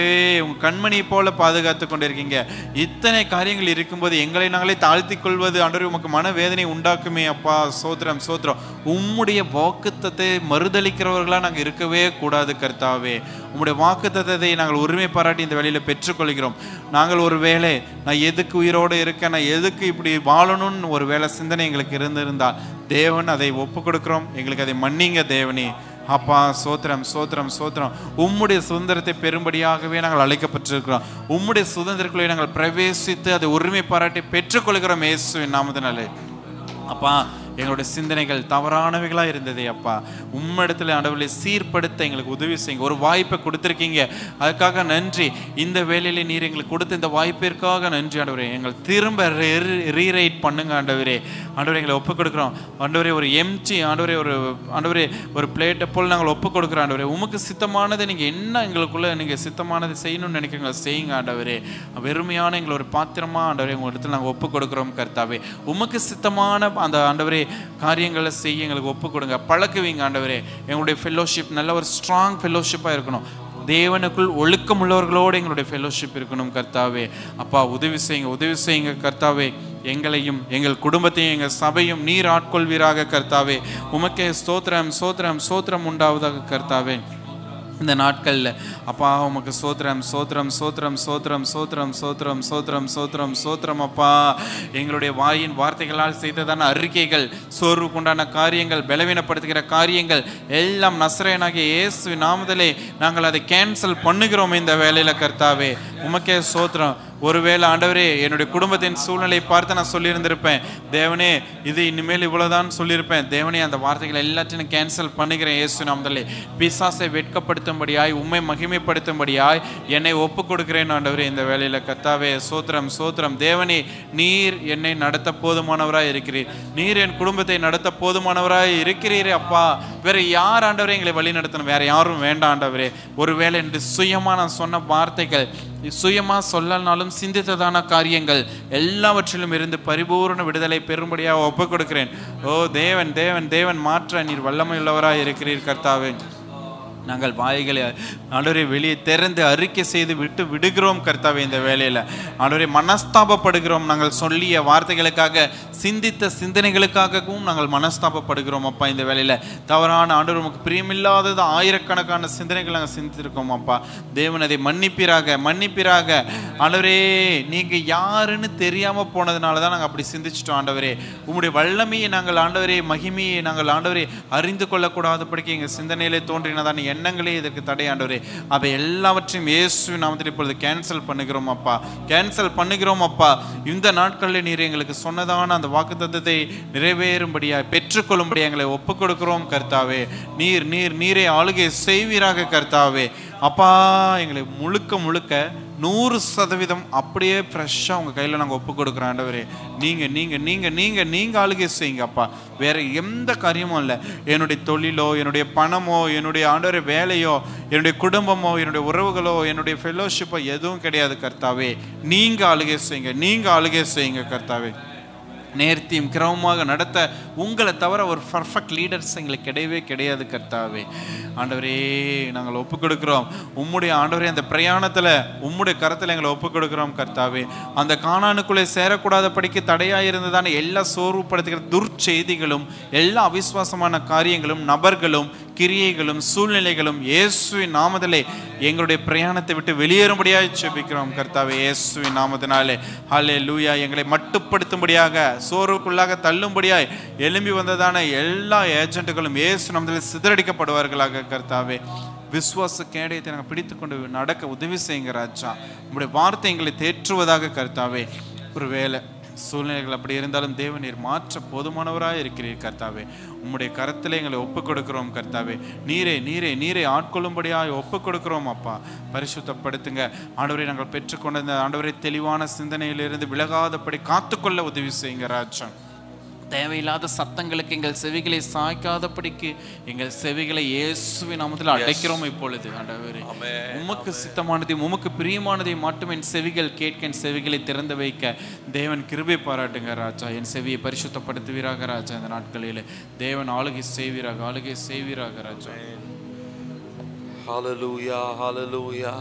உங்கள் கண்மணி போல பாதுகாத்து கொண்டு இருக்கீங்க. இத்தனை காரியங்கள் இருக்கும்போது எங்களை நாங்களே தாழ்த்தி கொள்வது ஆண்டவரே உமக்கு மனவேதனை உண்டாக்குமே அப்பா. சோத்திரம். உம்முடைய வாக்குத்தத்தை மறுதளிக்கிறவர்களாக நாங்கள் இருக்கவே கூடாது கர்த்தாவே. உம்முடைய வாக்குத்தத்தை நாங்கள் உரிமை பாராட்டி இந்த வேலையில் பெற்றுக்கொள்கிறோம். நாங்கள் ஒரு வேளை நான் எதுக்கு உயிரோடு இருக்கேன், நான் எதுக்கு இப்படி வாழணும்னு ஒரு வேளை சிந்தனை எங்களுக்கு இருந்திருந்தால் தேவன் அதை ஒப்பு கொடுக்கிறோம். எங்களுக்கு அதை மன்னிங்க தேவனே. அப்பா சோத்திரம். உம்முடைய சுதந்திரத்தை பெரும்படியாகவே நாங்கள் அழைக்கப்பட்டிருக்கிறோம். உம்முடைய சுதந்திரக்குள்ளே நாங்கள் பிரவேசித்து அதை உரிமை பாராட்டி பெற்றுக்கொள்கிறோம் இயேசுவின் நாமத்தினாலே. அப்பா எங்களுடைய சிந்தனைகள் தவறானவைகளாக இருந்ததே அப்பா. உம்மிடத்தில் ஆண்டவரை சீர்படுத்த எங்களுக்கு உதவி செய்யுங்க. ஒரு வாய்ப்பை கொடுத்துருக்கீங்க, அதுக்காக நன்றி. இந்த வேலையில நீர் எங்களுக்கு கொடுத்த இந்த வாய்ப்பிற்காக நன்றி ஆண்டவரே. எங்களை திரும்ப ரீரைட் பண்ணுங்க ஆண்டவரே. ஆண்டவரை எங்களை ஒப்புக் கொடுக்குறோம் ஆண்டவரே. ஒரு எம்டி ஆண்டவரே, ஆண்டவரே ஒரு பிளேட்டை போல் நாங்கள் ஒப்புக் கொடுக்குறோம் ஆண்டவரே. உமக்கு சித்தமானதை நீங்கள் என்ன எங்களுக்குள்ள நீங்கள் சித்தமானதை செய்யணும்னு நினைக்கிறீங்களா செய்யுங்க ஆண்டவரே. வெறுமையான எங்களை ஒரு பாத்திரமா ஆண்டவரே உங்கள் இடத்துல நாங்கள் ஒப்புக் கொடுக்குறோம் கர்த்தாவே. உமக்கு சித்தமான அந்த ஆண்டவரே காரியங்களை செய்ய எங்களுக்கு ஒப்பு கொடுங்க, பழக்குவீங்க ஆண்டவரே. எங்களுடைய ஃபெல்லோஷிப் நல்ல ஒரு ஸ்ட்ராங் ஃபெல்லோஷிப்பாக இருக்கணும். தேவனுக்குள் ஒழுக்கம் உள்ளவர்களோடு எங்களுடைய ஃபெல்லோஷிப் இருக்கணும் கர்த்தாவே. அப்பா உதவி செய்யுங்க கர்த்தாவே. எங்களையும் எங்கள் குடும்பத்தையும் எங்கள் சபையும் நீர் ஆட்கொள்வீராக கர்த்தாவே. உமக்கே ஸ்தோத்திரம் உண்டாவதாக கர்த்தாவே. இந்த நாட்களில் அப்பா உமக்கு சோத்திரம் அப்பா. எங்களுடைய வாயின் வார்த்தைகளால் செய்ததான அறிக்கைகள், சோர்வுக்குண்டான காரியங்கள், பலவீனப்படுத்துகிற காரியங்கள் எல்லாம் நசரேயனாகிய இயேசுவின் நாமத்திலே நாங்கள் அதை கேன்சல் பண்ணுகிறோம் இந்த வேலையில் கர்த்தாவே. உமக்கே சோத்திரம். ஒருவேளை ஆண்டவரே என்னுடைய குடும்பத்தின் சூழ்நிலை பார்த்து நான் சொல்லியிருந்திருப்பேன், தேவனே இது இனிமேல் இவ்வளவுதான் சொல்லியிருப்பேன். தேவனே அந்த வார்த்தைகளை எல்லாத்தையும் கேன்சல் பண்ணுகிறேன் இயேசு நாமத்திலே. பிசாசை வெட்கப்படுத்தும்படியாய், உம்மை மகிமைப்படுத்தும்படியாய் என்னை ஒப்பு கொடுக்கிறேன் ஆண்டவரே. இந்த வேளையில கர்த்தாவே சோத்திரம் சோத்திரம். தேவனே நீர் என்னை நடத்த போதுமானவராய் இருக்கிறீர், நீர் என் குடும்பத்தை நடத்த போதுமானவராய் இருக்கிறீரே அப்பா. வேற யார் ஆண்டவரே எங்களை வழி நடத்தணும்? வேற யாரும் வேண்டாம் ஆண்டவரே. ஒருவேளை என்று சுயமா நான் சொன்ன வார்த்தைகள், சுயமா சொல்லனாலும் சிந்தித்ததான காரியங்கள் எல்லாவற்றிலும் இருந்து பரிபூர்ண விடுதலை பெறும்படியாக ஒப்பு கொடுக்கிறேன். ஓ தேவன் தேவன் தேவன், மாற்ற நீர் வல்லமையுள்ளவராய் இருக்கிறீர் கர்த்தாவே. நாங்கள் வாய்களை ஆண்டவரே வெளியே திறந்து அறிக்கை செய்து விட்டு விடுகிறோம் கர்த்தாவே. இந்த வேலையில் ஆண்டவரே மனஸ்தாபப்படுகிறோம். நாங்கள் சொல்லிய வார்த்தைகளுக்காக, சிந்தித்த சிந்தனைகளுக்காகவும் நாங்கள் மனஸ்தாபப்படுகிறோம் அப்பா. இந்த வேலையில் தவறான ஆண்டவர் உமக்கு பிரியமில்லாதது ஆயிரக்கணக்கான சிந்தனைகள் நாங்கள் சிந்தித்திருக்கோம் அப்பா. தேவன் அதை மன்னிப்பீராக மன்னிப்பீராக ஆண்டவரே. நீங்கள் யாருன்னு தெரியாமல் போனதுனால தான் நாங்கள் அப்படி சிந்திச்சிட்டோம் ஆண்டவரே. உங்களுடைய வல்லமையை நாங்கள் ஆண்டவரே, மகிமையை நாங்கள் ஆண்டவரே அறிந்து கொள்ளக்கூடாதபடிக்கு எங்கள் சிந்தனையிலே தோன்றினதான் எண்ணங்களே இதற்கு தடை ஆண்டவரே. அதை எல்லாவற்றையும் இயேசுவின் நாமத்தில் இப்பொழுது கேன்சல் பண்ணுகிறோம் அப்பா, கேன்சல் பண்ணுகிறோம் அப்பா. இந்த நாட்களில் நீர் எங்களுக்கு சொன்னதான அந்த வாக்குத்தத்தத்தை நிறைவேறும்படியாக, பெற்றுக்கொள்ளும்படியாக எங்களை ஒப்புக் கொடுக்கிறோம் கர்த்தாவே. நீர் நீர் நீரே ஆளுகை செய்வீராக கர்த்தாவே அப்பா. எங்களை முழுக்க முழுக்க 100% அப்படியே ஃப்ரெஷ்ஷாக உங்கள் கையில் நாங்கள் ஒப்பு கொடுக்குறோம் ஆண்டவரே. நீங்கள் நீங்கள் நீங்கள் நீங்கள் நீங்கள் ஆளுகை செய்யுங்க அப்பா. வேறு எந்த காரியமும் இல்லை. என்னுடைய தொழிலோ, என்னுடைய பணமோ, என்னுடைய ஆண்டவரே வேலையோ, என்னுடைய குடும்பமோ, என்னுடைய உறவுகளோ, என்னுடைய ஃபெலோஷிப்போ எதுவும் கிடையாது கர்த்தாவே. நீங்கள் ஆளுகை செய்யுங்க, நீங்கள் ஆளுகை செய்யுங்க கர்த்தாவே. நேர்த்தியும் கிரமமாக நடத்த உங்களை தவிர ஒரு பர்ஃபெக்ட் லீடர்ஸ் எங்களுக்கு கிடையவே கிடையாது கர்த்தாவே. ஆண்டவரே நாங்கள் ஒப்புக் கொடுக்கிறோம். உம்முடைய ஆண்டவரே அந்த பிரயாணத்தில் உம்முடைய கரத்தில் எங்களை ஒப்புக் கொடுக்கிறோம் கர்த்தாவே. அந்த கானானுக்குள்ளே சேரக்கூடாத படிக்க தடையாக இருந்ததான எல்லா சோர்வுபடுத்துகிற துர்ச்செய்திகளும், எல்லா அவிசுவாசமான காரியங்களும், நபர்களும், கிரியைகளும், சூழ்நிலைகளும் இயேசுவின் நாமத்திலே எங்களுடைய பிரயாணத்தை விட்டு வெளியேறும்படியாக ஜெபிக்கிறோம் கர்த்தாவே. இயேசுவின் நாமத்தினாலே ஹல்லேலூயா. எங்களை மட்டுப்படுத்தும்படியாக, சோர்வுக்குள்ளாக தள்ளும்படியாய் எழும்பி வந்ததான எல்லா ஏஜென்ட்டுகளும் இயேசு நாமத்திலே சிதறடிக்கப்படுவார்களாக கர்த்தாவே. விசுவாச கேடயத்தை நாங்கள் பிடித்து கொண்டு நடக்க உதவி செய்யுங்க ராஜா. உங்களுடைய வார்த்தை எங்களை தேற்றுவதாக கர்த்தாவே. ஒரு வேளை சூழ்நிலைகள் அப்படி இருந்தாலும் தேவன் நீர் மாற்ற போதுமானவராக இருக்கிறீர் கர்த்தாவே. உம்முடைய கரத்தில் எங்களை ஒப்புக் கொடுக்கிறோம் கர்த்தாவே. நீரே நீரே நீரே ஆட்கொள்ளும்படியாக ஒப்புக் கொடுக்கிறோம் அப்பா. பரிசுத்தப்படுத்துங்க ஆண்டவரை. நாங்கள் பெற்றுக்கொண்ட இந்த ஆண்டவரை தெளிவான சிந்தனையிலிருந்து விலகாதபடி காத்துக்கொள்ள உதவி செய்யுங்க ராஜா. தேவையில்லாத சத்தங்களுக்கு எங்கள் செவிகளை சாய்க்காதபடிக்கு எங்கள் செவிகளை இயேசுவின் நாமத்தில் அடைக்கிறோம் இப்பொழுது ஆண்டவரே. உமக்கு சித்தமானதையும் உமக்கு பிரியமானதையும் மட்டும் என் செவிகள் கேட்க, என் செவிகளை திறந்து வைக்க தேவன் கிருபை பாராட்டுங்க ராஜா. என் செவியை பரிசுத்தப்படுத்துவீராக ராஜா. இந்த நாட்களில் தேவன் ஆளுகை செய்வீராக, ஆளுகை செய்வீராக ராஜா. Hallelujah, hallelujah.